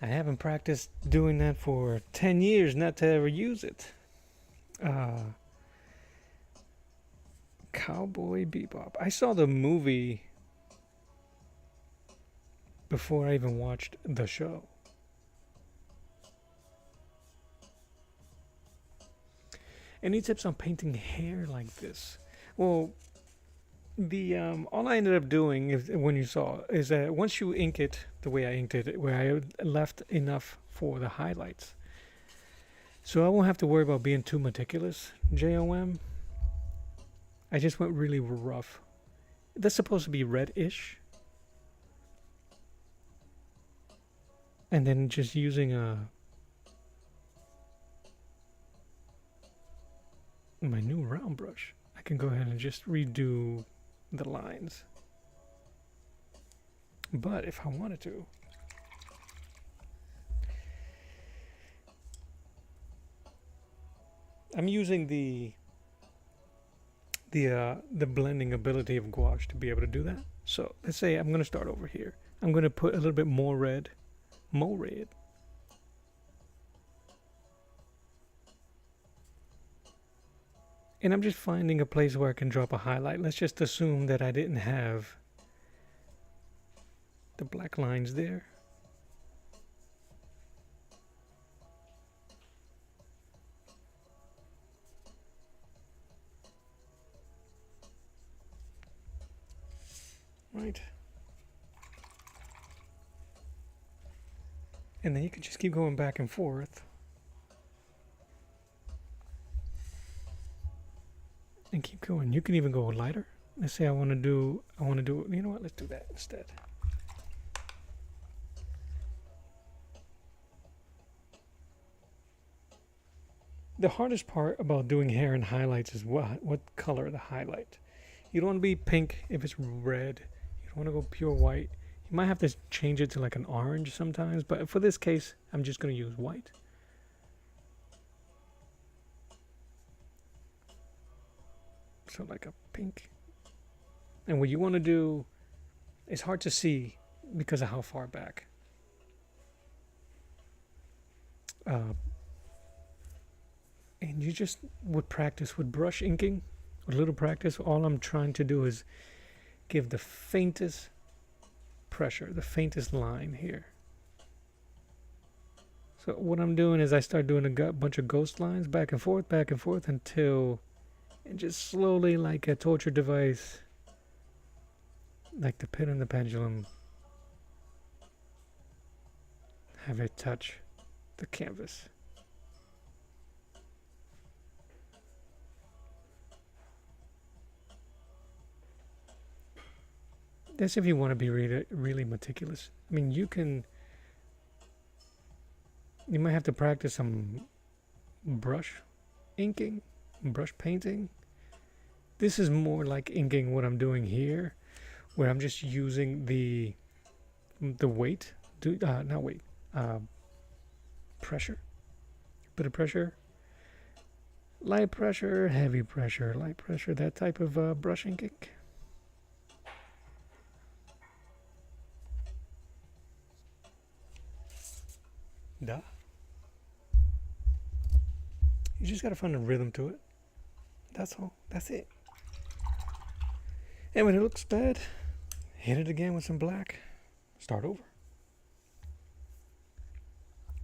I haven't practiced doing that for 10 years not to ever use it. Cowboy Bebop. I saw the movie before I even watched the show. Any tips on painting hair like this? Well, the all I ended up doing is, when you saw, is that once you ink it the way I inked it, where I left enough for the highlights, so I won't have to worry about being too meticulous. JOM. I just went really rough. That's supposed to be reddish, and then just using my new round brush, I can go ahead and just redo the lines. But if I wanted to, I'm using the blending ability of gouache to be able to do that. So let's say I'm going to start over here. I'm going to put a little bit more red. And I'm just finding a place where I can drop a highlight. Let's just assume that I didn't have the black lines there. Right. And then you can just keep going back and forth. And keep going. You can even go lighter. Let's say I want to do, you know what, let's do that instead. The hardest part about doing hair and highlights is what color the highlight. You don't want to be pink if it's red. You don't want to go pure white. You might have to change it to like an orange sometimes, but for this case, I'm just going to use white. So like a pink. And what you want to do, it's hard to see because of how far back. And you just would practice with brush inking. With a little practice, all I'm trying to do is give the faintest pressure, the faintest line here. So what I'm doing is I start doing a bunch of ghost lines back and forth until, and just slowly, like a torture device, like the pin and the pendulum, have it touch the canvas. That's if you want to be really meticulous. I mean, you might have to practice some brush inking, brush painting. This is more like inking what I'm doing here, where I'm just using the weight, not weight, pressure, bit of pressure, light pressure, heavy pressure, light pressure, that type of brush inking. Duh. You just gotta find a rhythm to it. That's all. That's it. And when it looks bad, hit it again with some black. Start over.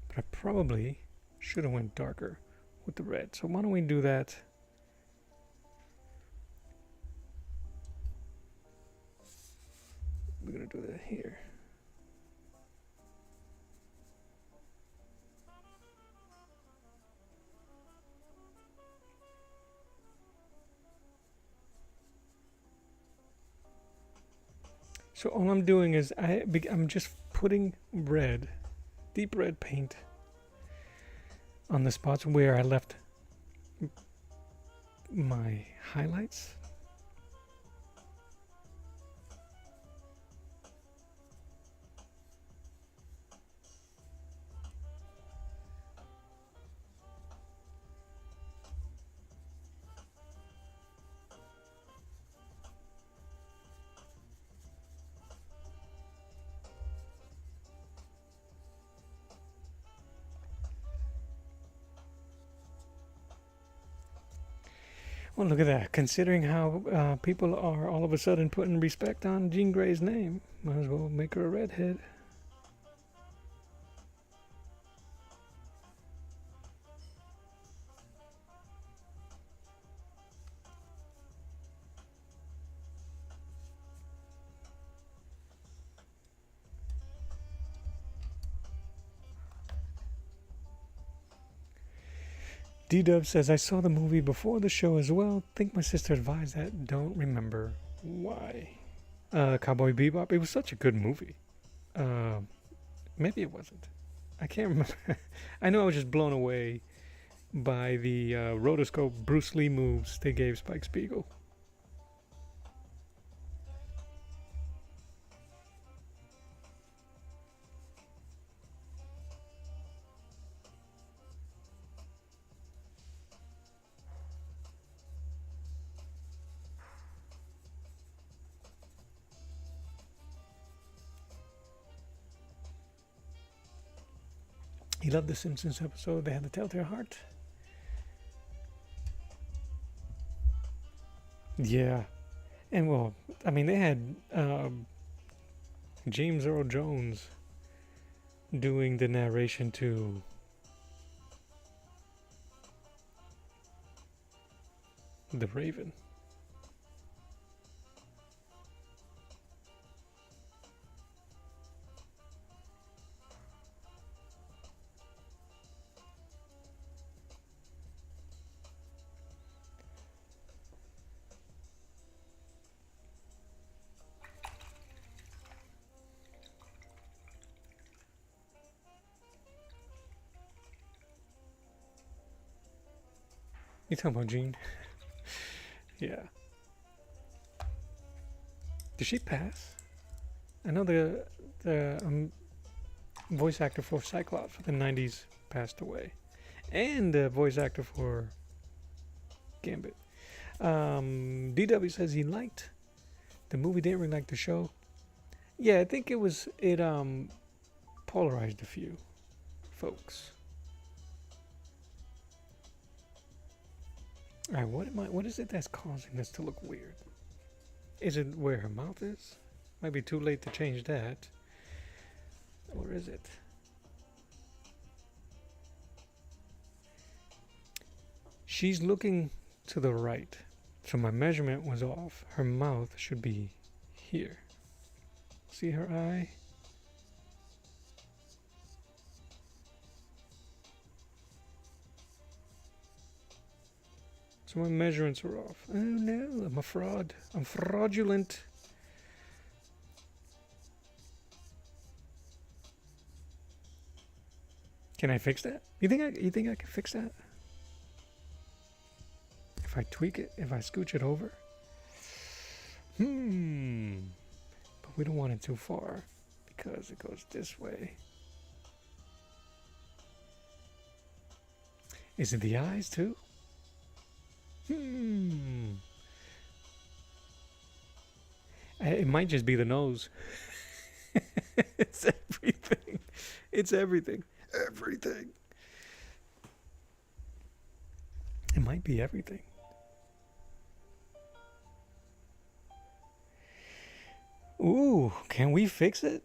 But I probably should have went darker with the red. So why don't we do that? We're gonna do that here. So all I'm doing is I'm just putting red, deep red paint on the spots where I left my highlights. Well, look at that. Considering how people are all of a sudden putting respect on Jean Grey's name, might as well make her a redhead. D-Dub says, I saw the movie before the show as well. Think my sister advised that. Don't remember why. Cowboy Bebop. It was such a good movie. Maybe it wasn't. I can't remember. I know I was just blown away by the rotoscope Bruce Lee moves they gave Spike Spiegel. He loved the Simpsons episode. They had the Telltale Heart. Yeah. And well, I mean, they had James Earl Jones doing the narration to The Raven. You talking about Jean? Yeah. Did she pass? I know the voice actor for Cyclops for the '90s passed away, and the voice actor for Gambit. DW says he liked the movie, didn't really like the show. Yeah, I think it polarized a few folks. All right, what is it that's causing this to look weird? Is it where her mouth is? Might be too late to change that. Or is it? She's looking to the right, so my measurement was off. Her mouth should be here. See her eye? So my measurements are off. Oh no, I'm a fraud. I'm fraudulent. Can I fix that? You think I can fix that? If I tweak it, if I scooch it over? But we don't want it too far because it goes this way. Is it the eyes too? It might just be the nose. It's everything. It's everything. Everything. It might be everything. Ooh, can we fix it?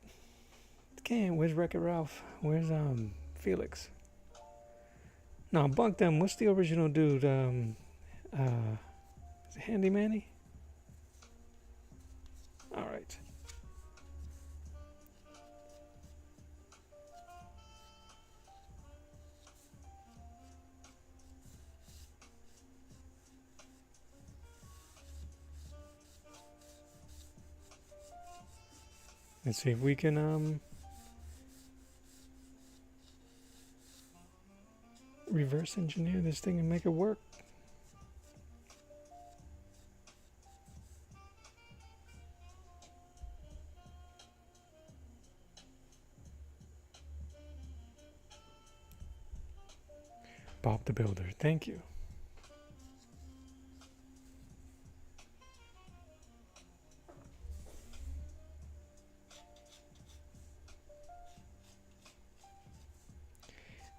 Can't. Where's Wreck-It Ralph? Where's Felix? No, bunk them. What's the original dude? Is it Handy Manny? All right. Let's see if we can reverse engineer this thing and make it work. Bob the Builder, thank you.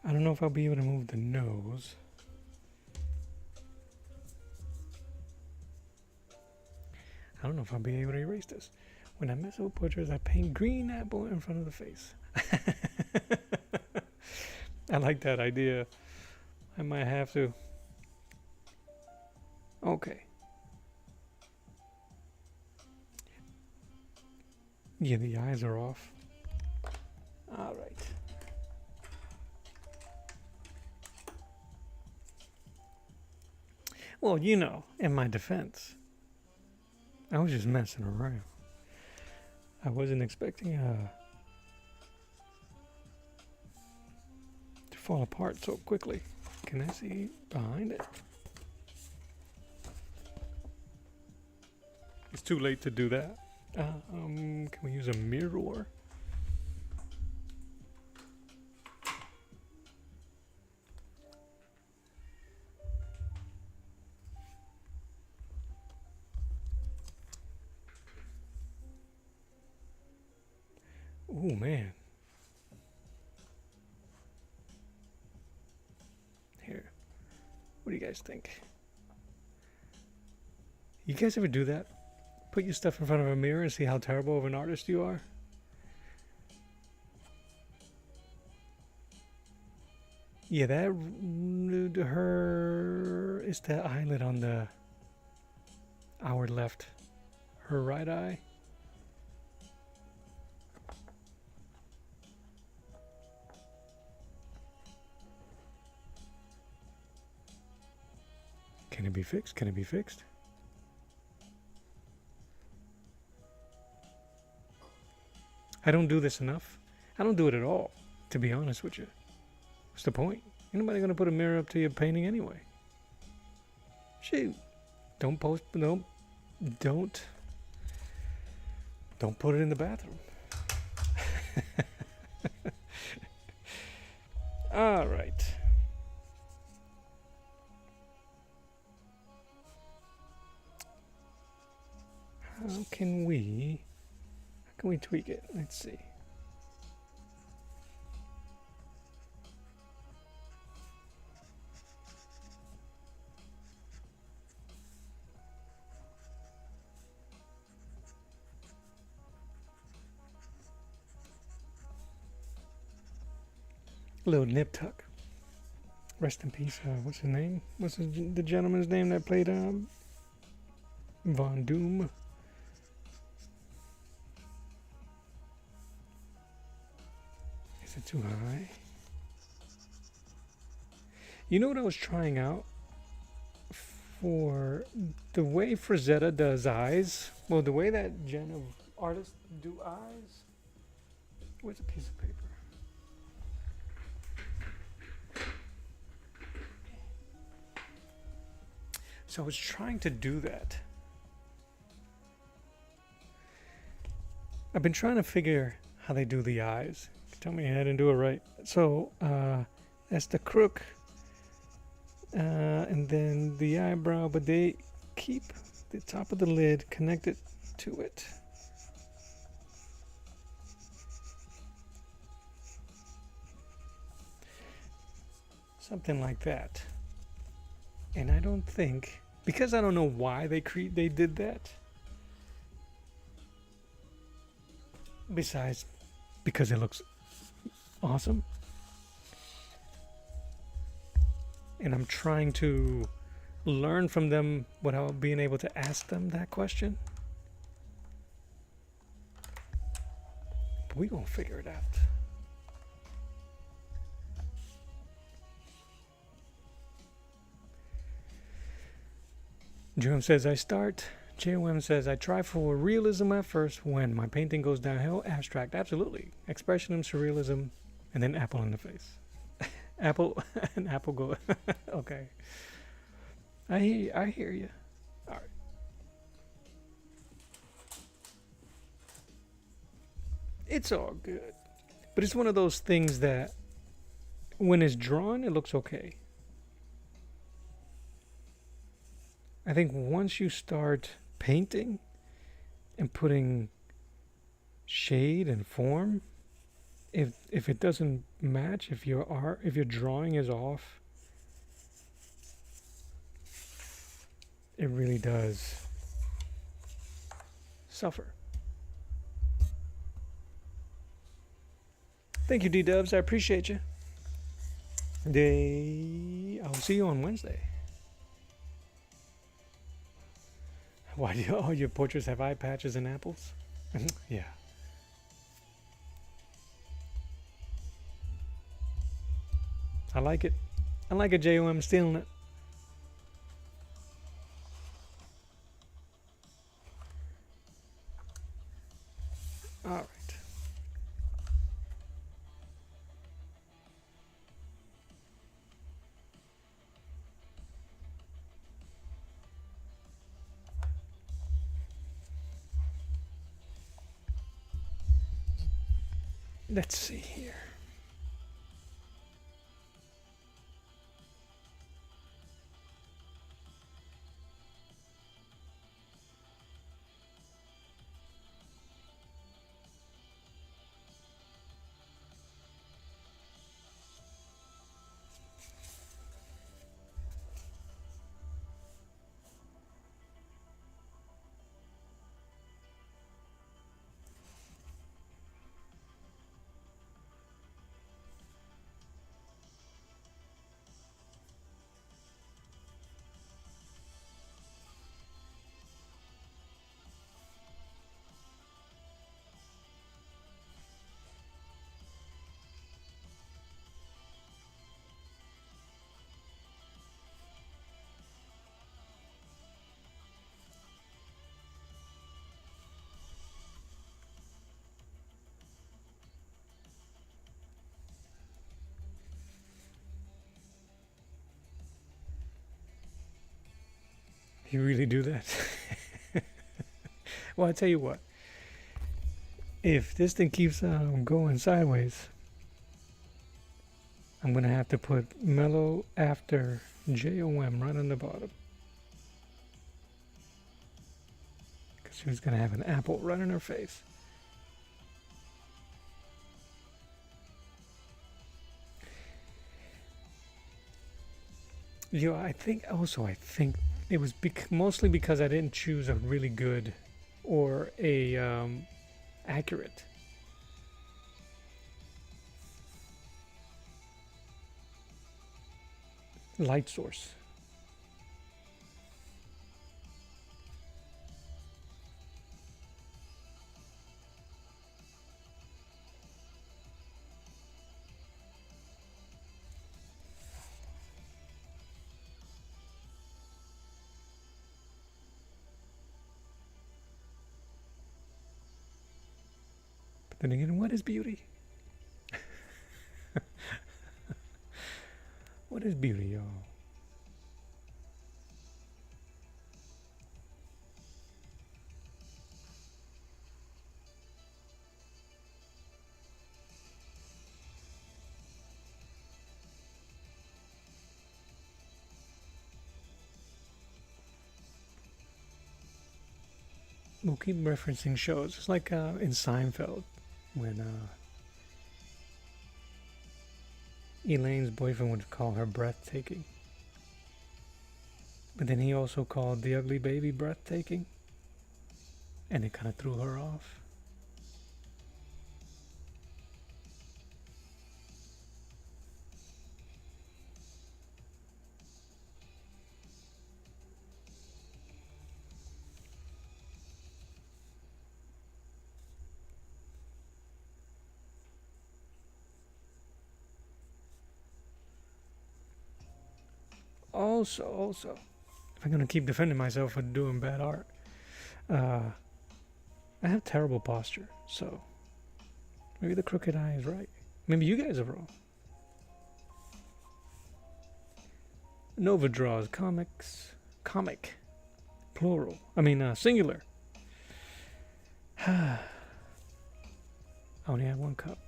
I don't know if I'll be able to move the nose. I don't know if I'll be able to erase this. When I mess with portraits, I paint green apple in front of the face. I like that idea. I might have to. Okay. Yeah, the eyes are off. All right. Well, you know, in my defense, I was just messing around. I wasn't expecting to fall apart so quickly. Can I see behind it? It's too late to do that. Can we use a mirror? Oh man. Here. What do you guys think? You guys ever do that? Put your stuff in front of a mirror and see how terrible of an artist you are? Yeah, her is the eyelid on our left. Her right eye. Can it be fixed? Can it be fixed? I don't do this enough. I don't do it at all, to be honest with you. What's the point? Ain't nobody gonna put a mirror up to your painting anyway. Shoot. Don't put it in the bathroom. All right. How can we tweak it? Let's see. Little nip tuck. Rest in peace. What's his name? The gentleman's name that played Von Doom? Is it too high? You know what I was trying out? For the way Frazetta does eyes, well, the way that gen of artists do eyes. Where's a piece of paper? So I was trying to do that. I've been trying to figure how they do the eyes. Tell me I didn't do it right. So that's the crook, and then the eyebrow, but they keep the top of the lid connected to it. Something like that. And I don't think, because I don't know why they did that. Besides, because it looks awesome. And I'm trying to learn from them without being able to ask them that question. But we gonna figure it out. JOM says, JOM says, I try for realism at first. When my painting goes downhill, abstract. Absolutely. Expressionism, surrealism, and then apple in the face. Apple and apple go. Okay. I hear you. All right. It's all good. But it's one of those things that when it's drawn, it looks okay. I think once you start painting and putting shade and form, if it doesn't match, if your drawing is off, it really does suffer. Thank you, D-Dubs. I appreciate you. I'll see you on Wednesday. Why do all your portraits have eye patches and apples? Yeah. I like it. I like it, JOM. I'm stealing it. All right. Let's see here. You really do that? Well, I tell you what. If this thing keeps going sideways, I'm gonna have to put mellow after JOM right on the bottom. Because she's gonna have an apple right in her face. Yo, I think it was mostly because I didn't choose a really good or a accurate light source. But then again, what is beauty? What is beauty, y'all? We'll keep referencing shows. It's like in Seinfeld when Elaine's boyfriend would call her breathtaking. But then he also called the ugly baby breathtaking. And it kind of threw her off. Also, if I'm gonna keep defending myself for doing bad art, I have terrible posture, so maybe the crooked eye is right. Maybe you guys are wrong. Nova draws comic, plural. I mean singular. I only have one cup.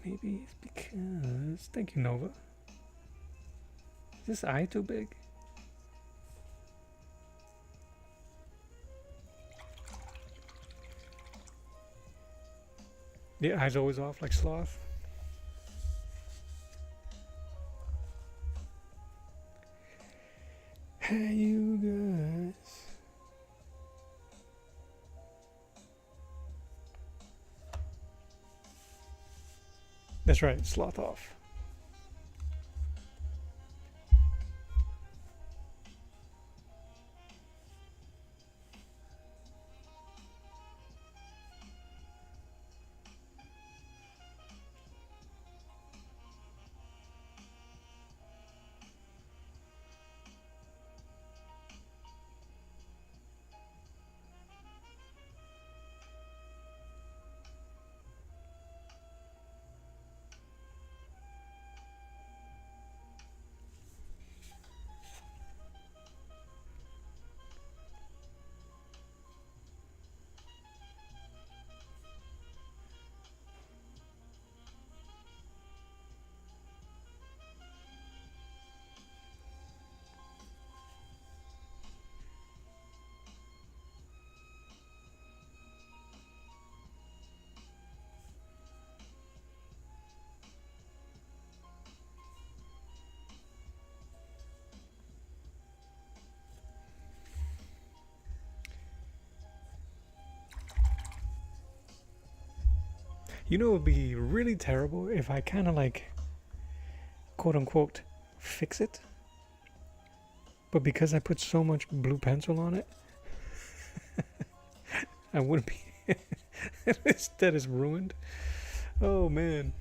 Maybe it's because... Thank you, Nova. Is this eye too big? The eye's always off like sloth. Hey, you guys. That's right, sloth off. You know, it would be really terrible if I kind of like, quote unquote, fix it. But because I put so much blue pencil on it, I wouldn't be. That is ruined. Oh man.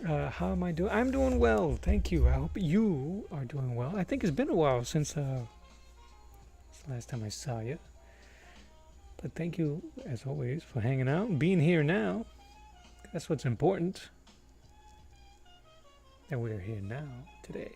How am I doing? I'm doing well. Thank you. I hope you are doing well. I think it's been a while since the last time I saw you. But thank you, as always, for hanging out and being here now. That's what's important. That we're here now, today.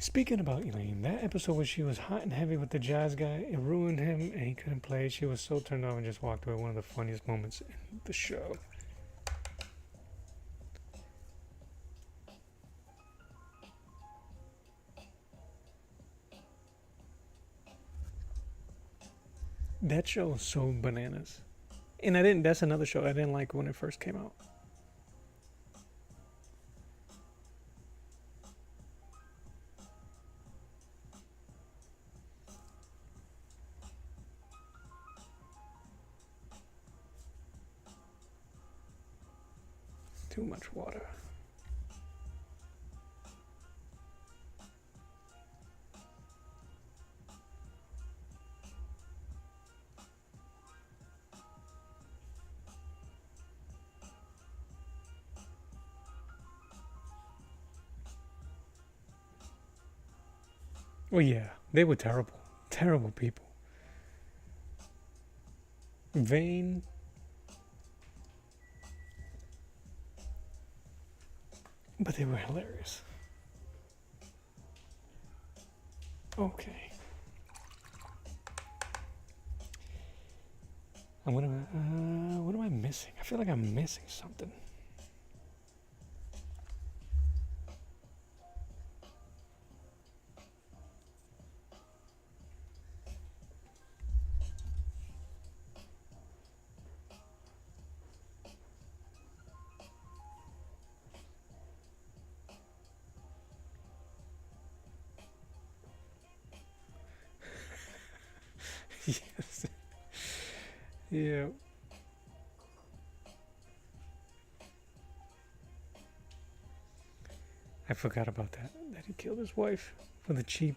Speaking about Elaine, that episode where she was hot and heavy with the jazz guy, it ruined him and he couldn't play. She was so turned on and just walked away. One of the funniest moments in the show. That show is so bananas. And that's another show I didn't like when it first came out. Too much water. Well, yeah, they were terrible. Terrible people. Vain. But they were hilarious. Okay. I'm gonna. What am I missing? I feel like I'm missing something. Yes. Yeah. I forgot about that. That he killed his wife for the cheap.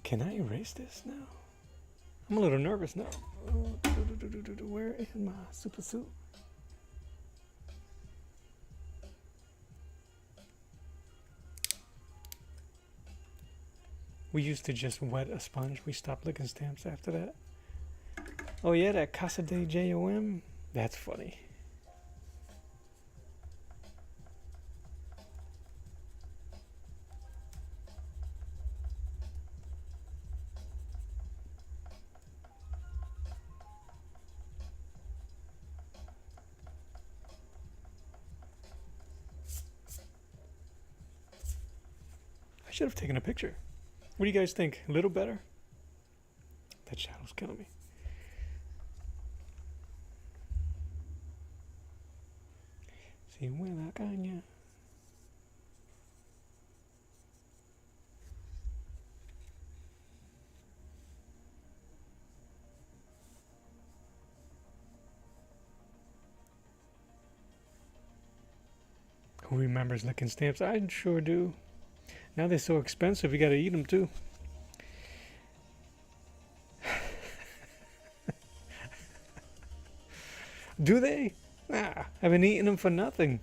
Can I erase this now? I'm a little nervous now. Where is my super suit? We used to just wet a sponge. We stopped licking stamps after that. Oh yeah, that Casa de JOM. That's funny. I should have taken a picture. What do you guys think? A little better? That shadow's killing me. Si huele caña. Who remembers licking stamps? I sure do. Now they're so expensive, you gotta eat them too. Do they? Nah, I've been eating them for nothing.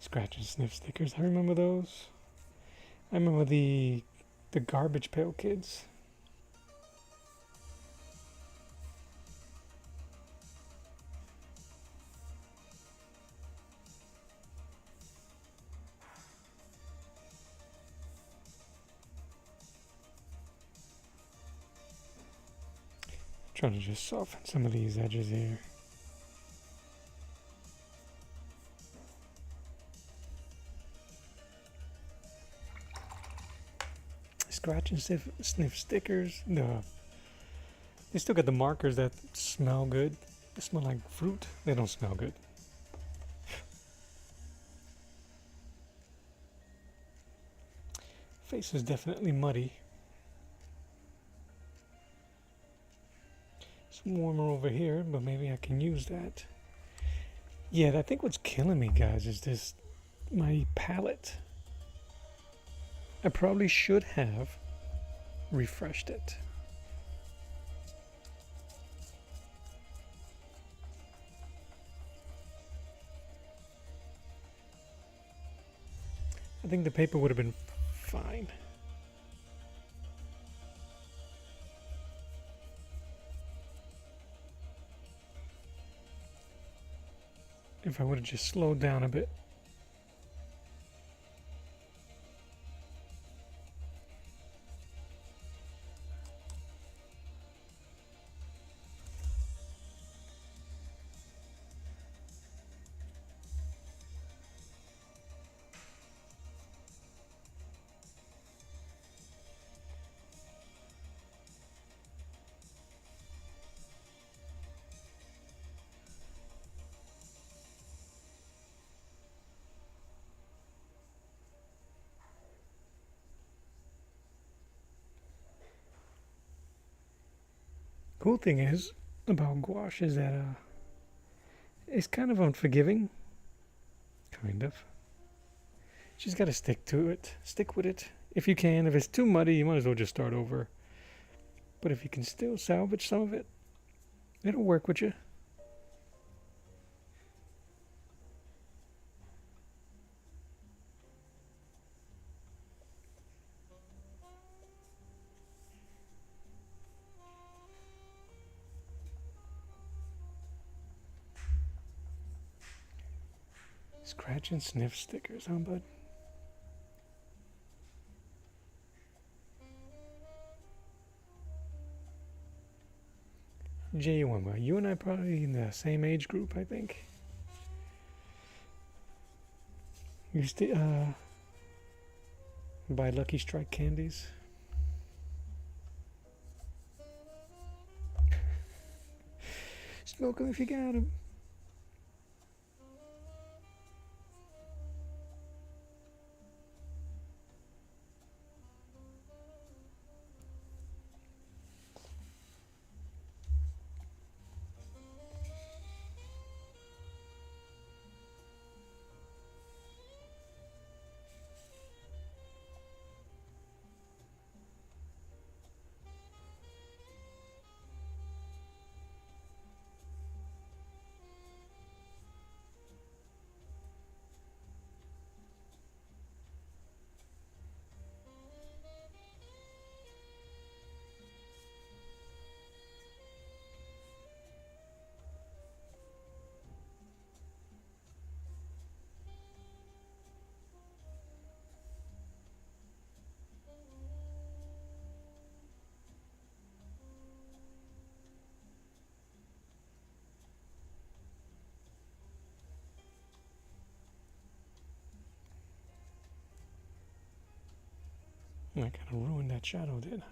Scratch and sniff stickers. I remember those. I remember the Garbage Pail Kids. Trying to just soften some of these edges here. Scratch and sniff stickers. They still got the markers that smell good. They smell like fruit. They don't smell good. Face is definitely muddy. It's warmer over here, but maybe I can use that. Yeah, I think what's killing me, guys, is this my palette. I probably should have refreshed it. I think the paper would have been fine. If I would have just slowed down a bit. Cool thing is about gouache is that it's kind of unforgiving. Kind of. You just gotta stick to it. Stick with it if you can. If it's too muddy, you might as well just start over. But if you can still salvage some of it, it'll work with you. Scratch and sniff stickers, huh, bud? J1, you and I probably in the same age group, I think. You used to buy Lucky Strike candies. Smoke them if you got them. I kind of ruined that shadow, didn't I?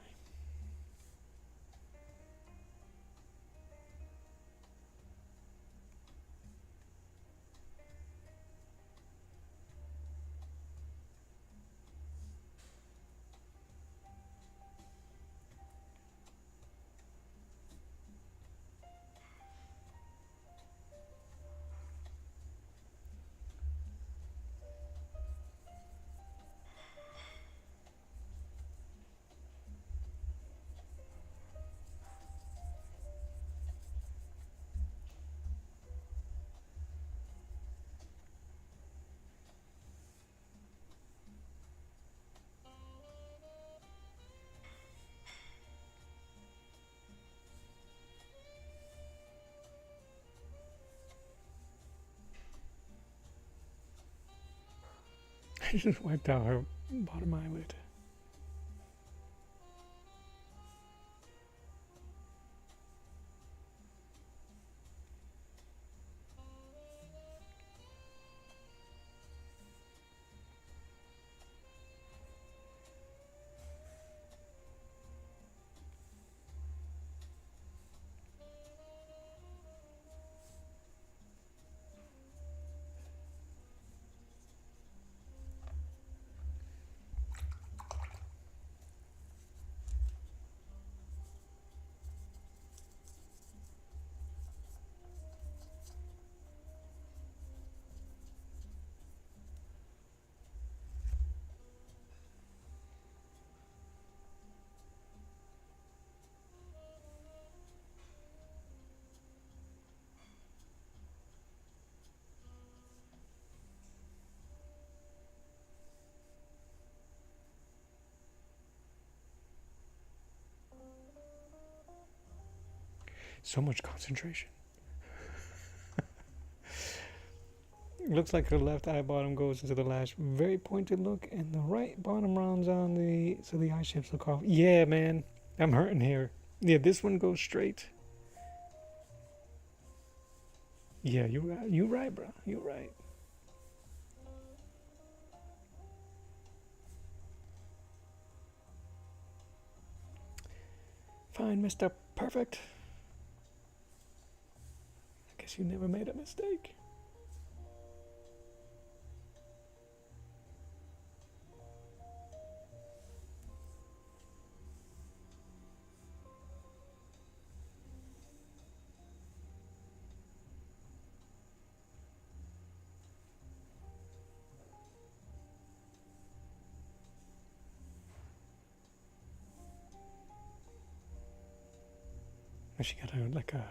I just wiped out her bottom eyelid. So much concentration. It looks like her left eye bottom goes into the lash. Very pointed look, and the right bottom rounds on the so the eye shapes look off. Yeah, man, I'm hurting here. Yeah, this one goes straight. Yeah, you right, bro. You right. Fine, Mr. Perfect. I guess you never made a mistake. She got like a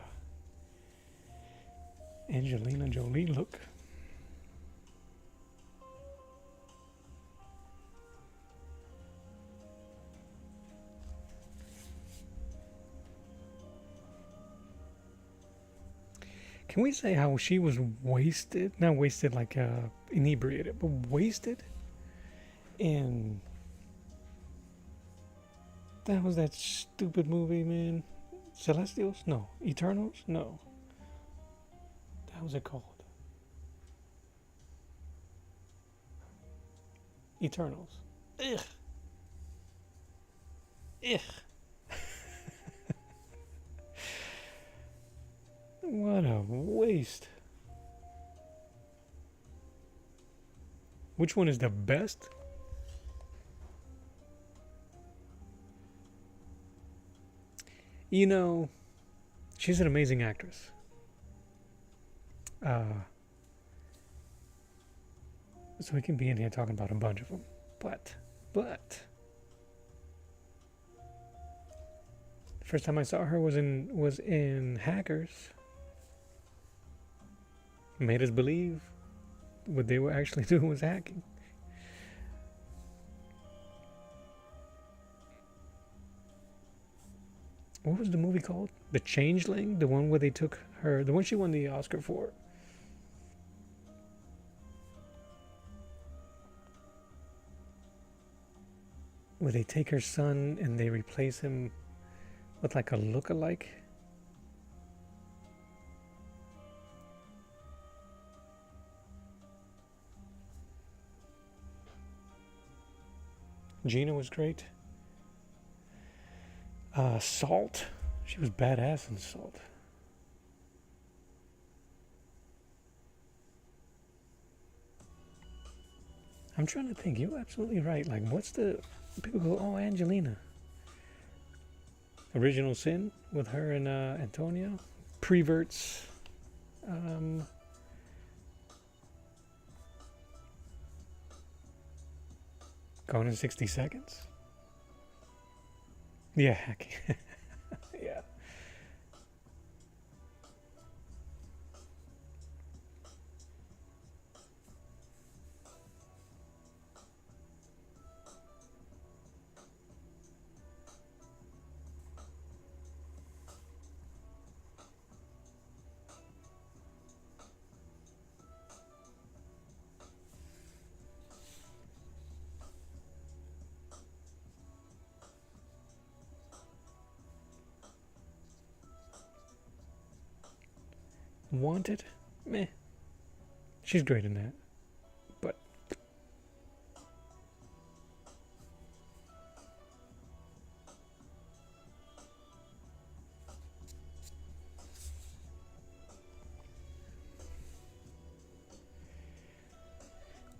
Angelina Jolie look. Can we say how she was wasted? Not wasted like inebriated, but wasted. And that was that stupid movie, man. Celestials? No. Eternals? No. How was it called? Eternals. Ugh. Ugh. What a waste. Which one is the best? You know, she's an amazing actress. So we can be in here talking about a bunch of them. But, the first time I saw her was in Hackers. Made us believe what they were actually doing was hacking. What was the movie called? The Changeling? The one where they took her, the one she won the Oscar for. Where they take her son and they replace him with like a look-alike. Gina was great. Salt. She was badass in Salt. I'm trying to think. You're absolutely right. Like, what's the... People go, oh, Angelina. Original Sin with her and Antonio. Preverts. Gone in 60 Seconds. Yeah. Yeah. Wanted, meh. She's great in that, but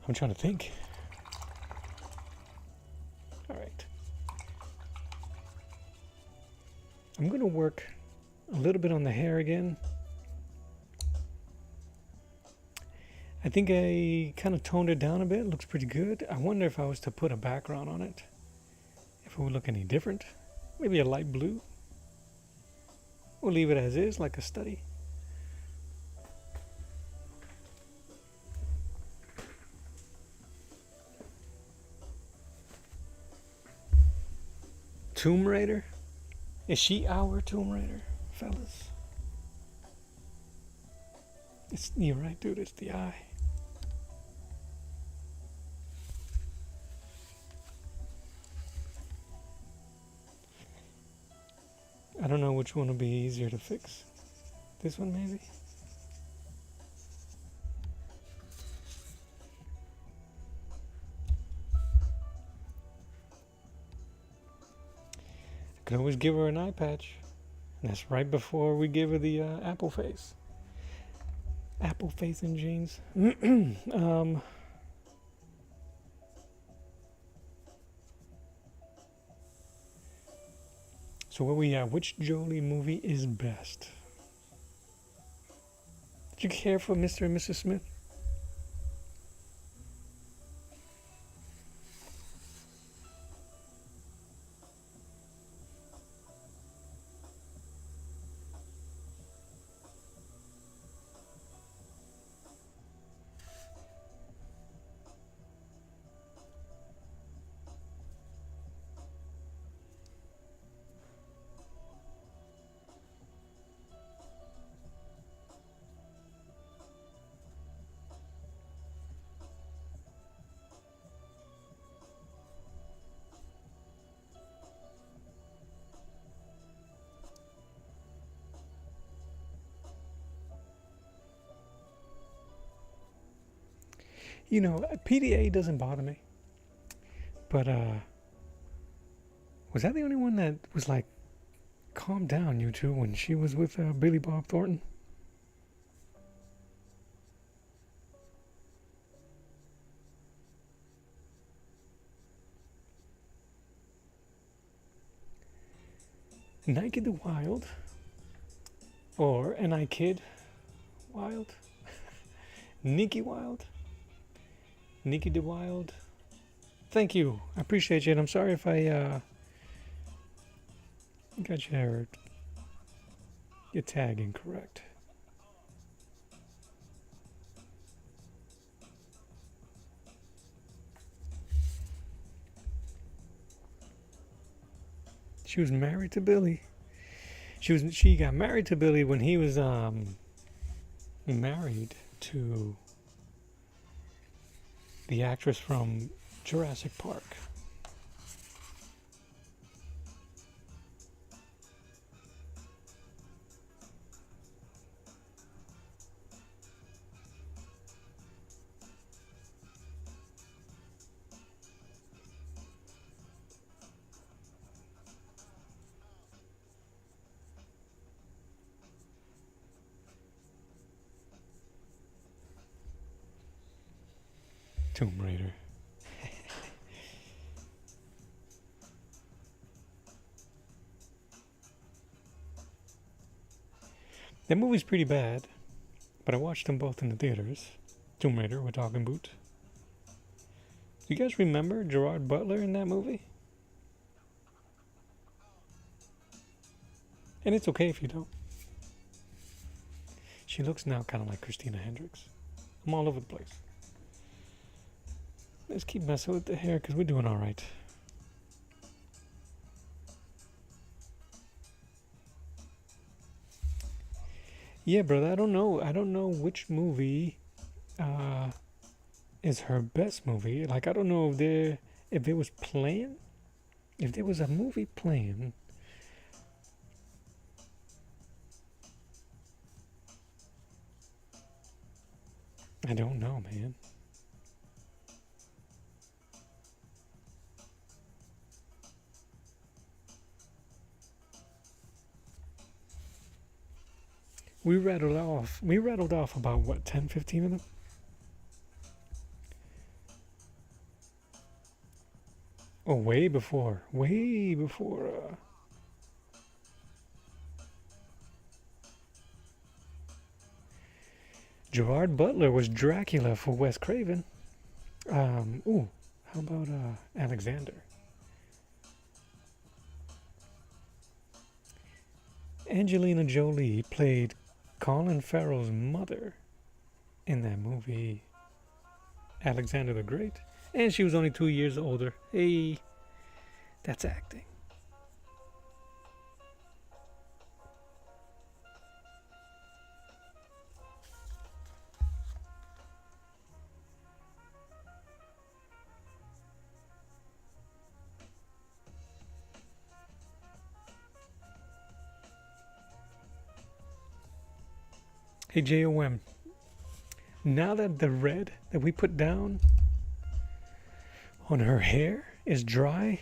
I'm trying to think. All right. I'm going to work a little bit on the hair again. I think I kind of toned it down a bit. It looks pretty good. I wonder if I was to put a background on it, if it would look any different. Maybe a light blue. We'll leave it as is, like a study. Tomb Raider? Is she our Tomb Raider, fellas? You're right, dude. It's the eye. I don't know which one will be easier to fix. This one, maybe? I could always give her an eye patch. And that's right before we give her the apple face. Apple face and jeans. So where we at? Which Jolie movie is best? Did you care for Mr. and Mrs. Smith? You know, PDA doesn't bother me. But, was that the only one that was like, calm down, you two, when she was with Billy Bob Thornton? Nike the Wild, or N.I. Kid Wild, Nikki Wild, Nikki the Wild. Thank you, I appreciate you, and I'm sorry if I got your tag incorrect. She was married to Billy. She got married to Billy when he was married to the actress from Jurassic Park. Tomb Raider. That movie's pretty bad, but I watched them both in the theaters. Tomb Raider with Talking Boot. Do you guys remember Gerard Butler in that movie? And it's okay if you don't. She looks now kind of like Christina Hendricks. I'm all over the place. Let's keep messing with the hair because we're doing all right. Yeah, brother, I don't know. I don't know which movie is her best movie. Like, I don't know if it was playing, if there was a movie playing. I don't know, man. We rattled off about what, 10, 15 of them? Oh, way before. Gerard Butler was Dracula for Wes Craven. Ooh, how about Alexander? Angelina Jolie played Colin Farrell's mother in that movie, Alexander the Great. And she was only 2 years older. Hey, that's acting. Hey, JOM. Now that the red that we put down on her hair is dry,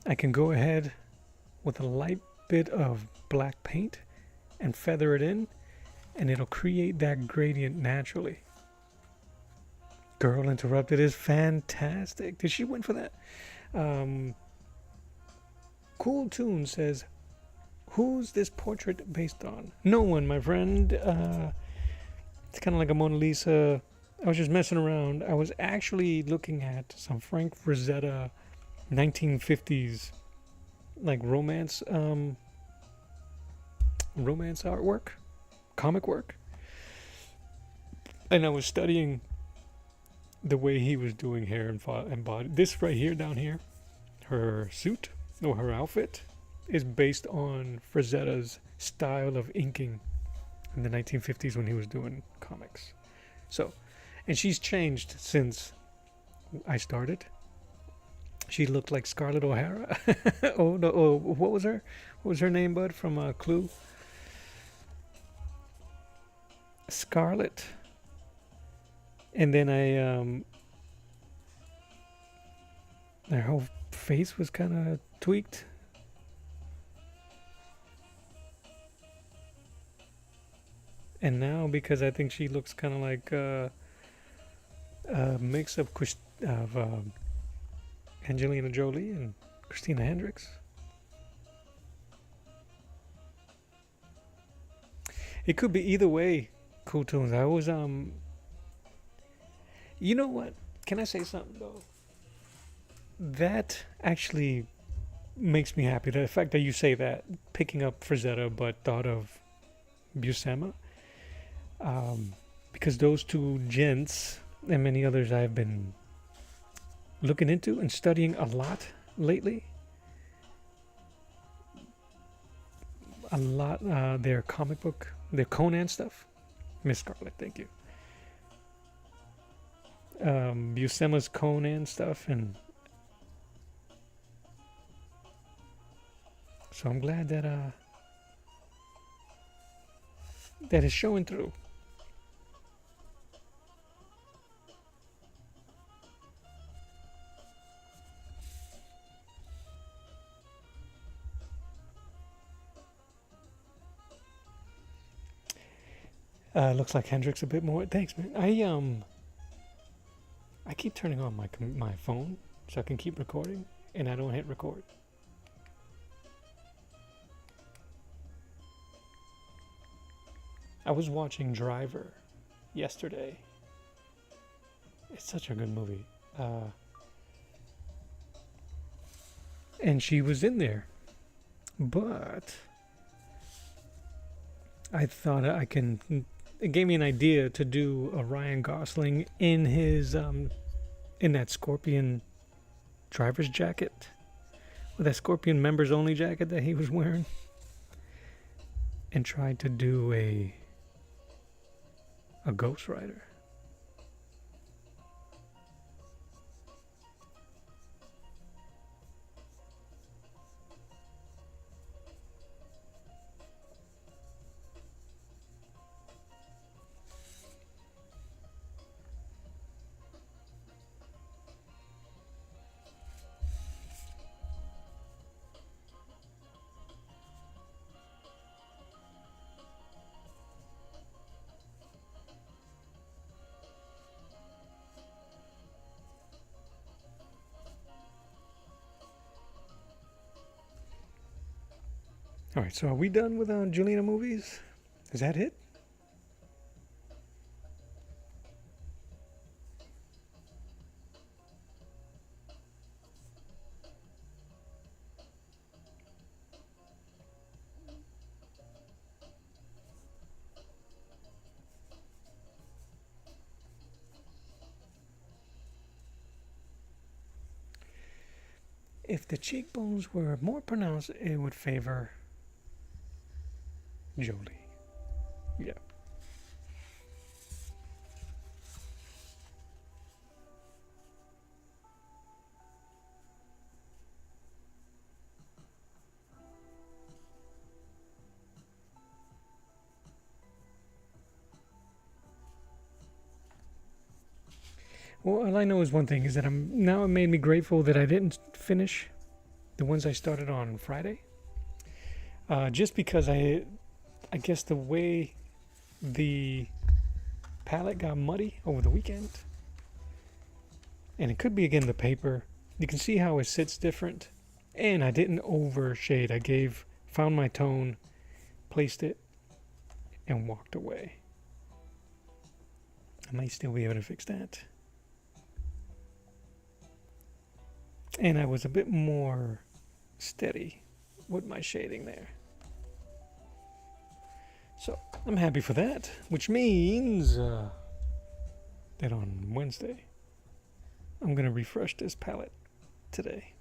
I can go ahead with a light bit of black paint and feather it in, and it'll create that gradient naturally. Girl Interrupted is fantastic. Did she win for that? Cool Tune says, who's this portrait based on? No one, my friend. It's kind of like a Mona Lisa. I was just messing around. I was actually looking at some Frank Frazetta 1950s like romance artwork, comic work. And I was studying the way he was doing hair and body. This right here, down here, her suit or her outfit is based on Frazetta's style of inking in the 1950s when he was doing comics. So, and she's changed since I started. She looked like Scarlett O'Hara. Oh no! Oh, what was her? What was her name, bud? From Clue. Scarlett. And then her whole face was kind of tweaked. And now, because I think she looks kind of like a mix of Angelina Jolie and Christina Hendricks. It could be either way. Cool Tunes. I was You know what? Can I say something though? That actually makes me happy. The fact that you say that, picking up Frazetta, but thought of Buscema, because those two gents and many others I've been looking into and studying a lot lately. A lot, their comic book, their Conan stuff. Miss Scarlet, thank you. Buscema's Conan stuff, and so I'm glad that that is showing through. Looks like Hendrix a bit more. Thanks, man. I keep turning on my phone so I can keep recording, and I don't hit record. I was watching Driver yesterday. It's such a good movie. And she was in there. But I thought it gave me an idea to do a Ryan Gosling in his in that Scorpion driver's jacket, with that Scorpion members only jacket that he was wearing, and tried to do a Ghost Rider. All right, so are we done with Juliana movies? Is that it? If the cheekbones were more pronounced, it would favor Jolie. Yeah. Well, all I know is one thing is that I'm now it made me grateful that I didn't finish the ones I started on Friday. Just because I guess the way the palette got muddy over the weekend, and it could be again the paper. You can see how it sits different, and I didn't overshade. Found my tone, placed it, and walked away. I might still be able to fix that. And I was a bit more steady with my shading there. So I'm happy for that, which means that on Wednesday I'm going to refresh this palette today.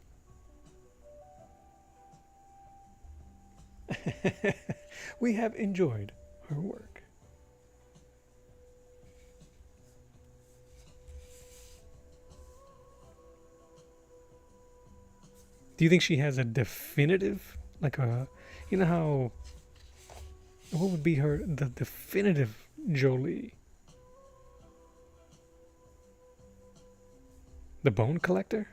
We have enjoyed her work. Do you think she has a definitive, like you know how, what would be the definitive Jolie? The Bone Collector?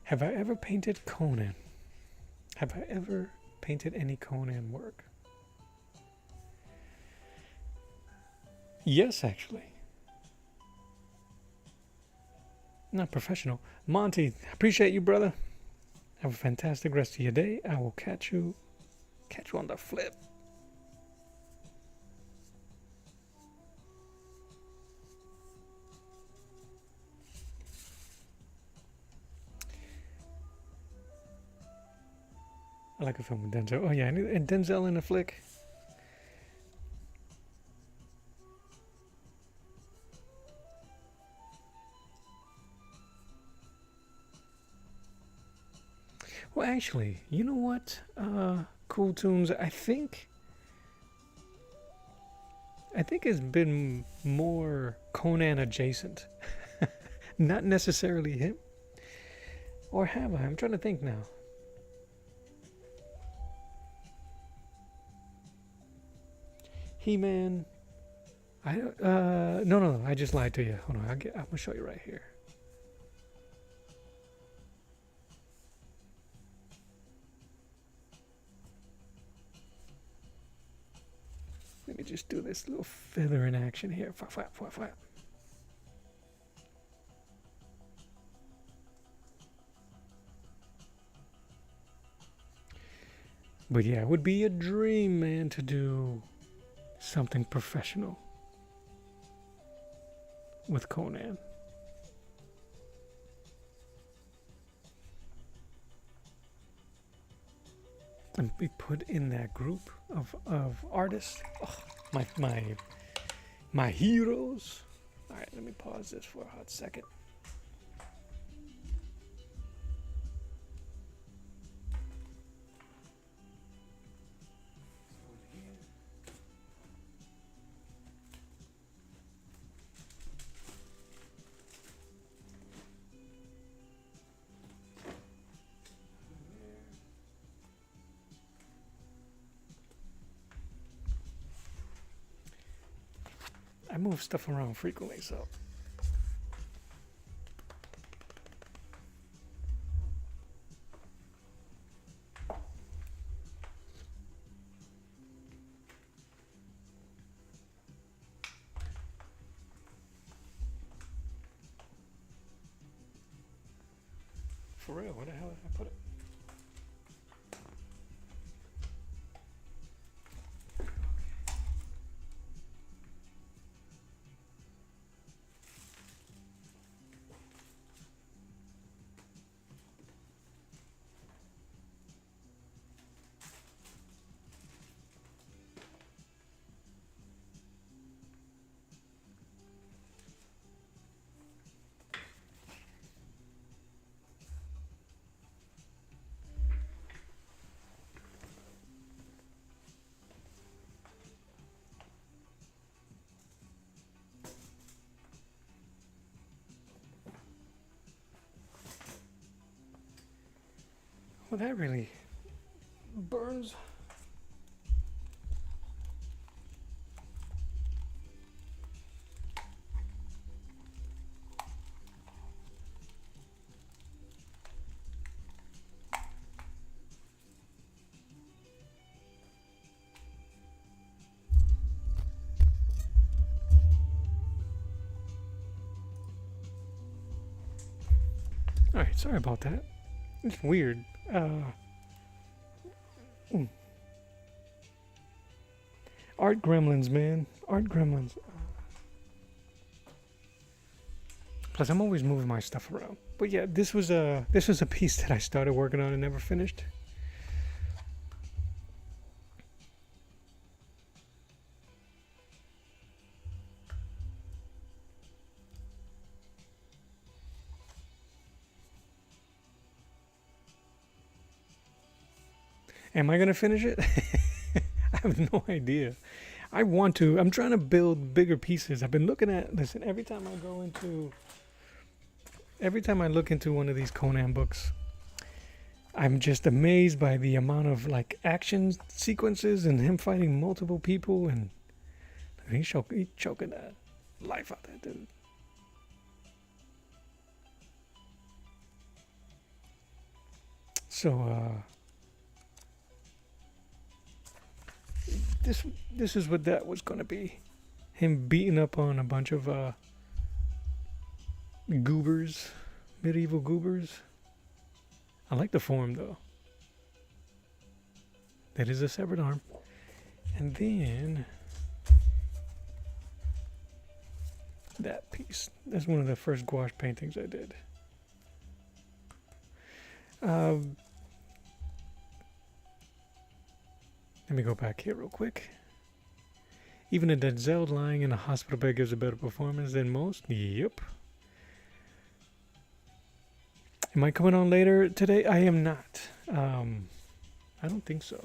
Have I ever painted Conan? Have I ever painted any Conan work? Yes, actually. Not professional. Monty, appreciate you, brother. Have a fantastic rest of your day. I will catch you on the flip. I like a film with Denzel. Oh yeah, and Denzel in a flick. Well, actually, you know what? Cool Tunes. I think it's been more Conan adjacent. Not necessarily him. Or have I? I'm trying to think now. He-Man. No. I just lied to you. Hold on. I'm gonna show you right here. Let me just do this little feather in action here. Flap. But yeah, it would be a dream, man, to do something professional with Conan. And be put in that group of artists. Oh, my heroes. All right, let me pause this for a hot second. I move stuff around frequently, so. For real, where the hell did I put it? Well, that really burns. Alright, sorry about that. It's weird. Art gremlins, man. Art gremlins. Plus, I'm always moving my stuff around. But yeah, this was a piece that I started working on and never finished. Am I gonna finish it? I have no idea. I want to. I'm trying to build bigger pieces. I've been looking at. Listen, every time I look into one of these Conan books, I'm just amazed by the amount of like action sequences and him fighting multiple people, and he's choking the life out that dude. So this is what that was gonna be. Him beating up on a bunch of goobers, medieval goobers. I like the form though. That is a severed arm. And then that piece. That's one of the first gouache paintings I did. Let me go back here real quick. Even a Denzel lying in a hospital bed gives a better performance than most. Yep. Am I coming on later today? I am not. I don't think so.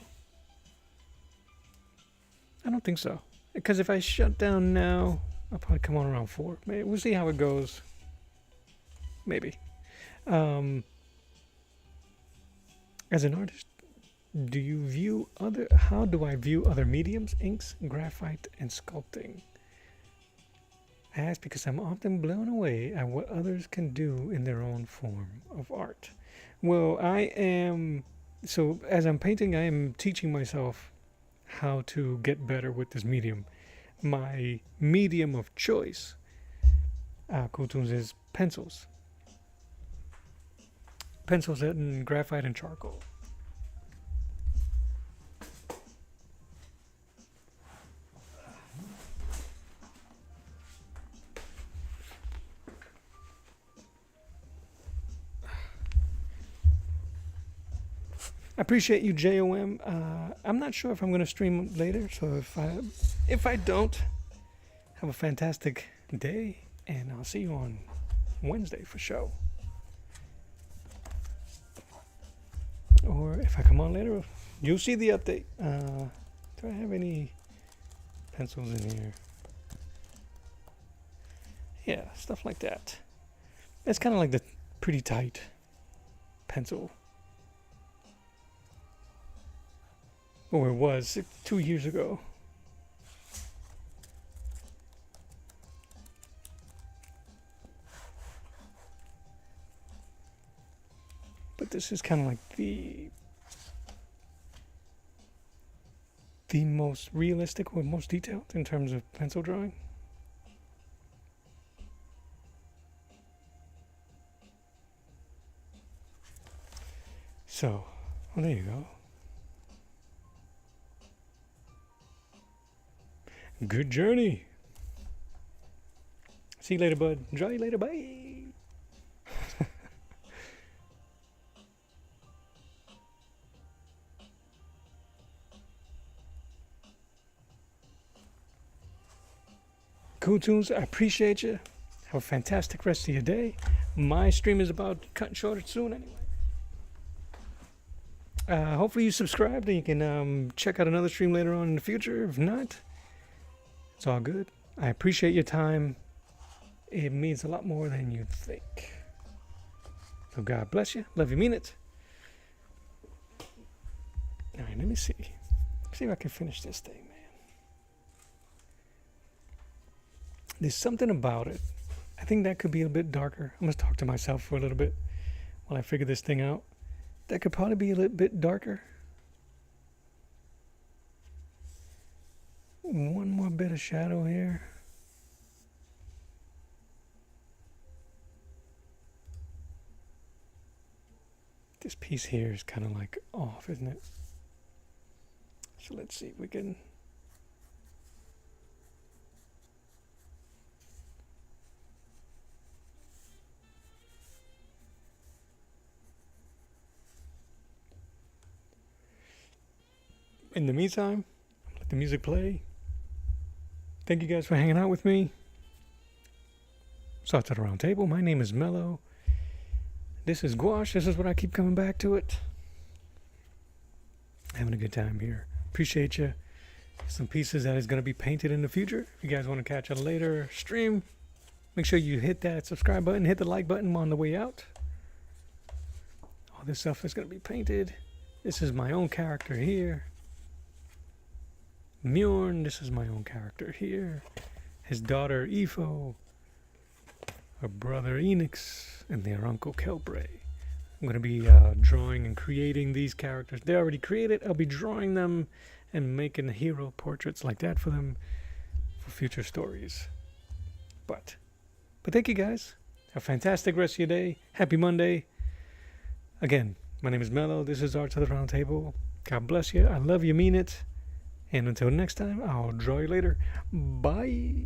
Because if I shut down now, I'll probably come on around 4. Maybe we'll see how it goes. Maybe. As an artist, how do I view other mediums, inks, graphite, and sculpting? I ask because I'm often blown away at what others can do in their own form of art. Well, so as I'm painting, I am teaching myself how to get better with this medium. My medium of choice, Kutuns, is pencils. Pencils and graphite and charcoal. I appreciate you, JOM. I'm not sure if I'm going to stream later, so if I don't, have a fantastic day, and I'll see you on Wednesday for show. Or if I come on later, you'll see the update. Do I have any pencils in here? Yeah, stuff like that. It's kind of like the pretty tight pencil. Or it was 2 years ago. But this is kind of like the most realistic or most detailed in terms of pencil drawing. So, well, there you go. Good journey. See you later, bud. Enjoy you later. Bye. Cool Tunes, I appreciate you. Have a fantastic rest of your day. My stream is about cutting shorter soon anyway. Hopefully you subscribed and you can check out another stream later on in the future. If not, it's all good. I appreciate your time. It means a lot more than you think. So God bless you. Love you, mean it. All right, let me see. See if I can finish this thing, man. There's something about it. I think that could be a bit darker. I'm going to talk to myself for a little bit while I figure this thing out. That could probably be a little bit darker. One more bit of shadow here. This piece here is kind of like off, isn't it? So let's see if we can... In the meantime, let the music play. Thank you guys for hanging out with me. Thoughts at a Round Table. My name is Mello. This is Gouache. This is what I keep coming back to it. Having a good time here. Appreciate you. Some pieces that is going to be painted in the future. If you guys want to catch a later stream, make sure you hit that subscribe button, hit the like button on the way out. All this stuff is going to be painted. This is my own character here. Mjorn, this is my own character here. His daughter Ifo, her brother Enix, and their uncle Kelbre. I'm going to be drawing and creating these characters. They're already created. I'll be drawing them and making hero portraits like that for them for future stories. But thank you guys. Have a fantastic rest of your day. Happy Monday. Again, my name is Mello. This is Arts of the Round Table. God bless you. I love you, mean it. And until next time, I'll draw you later. Bye.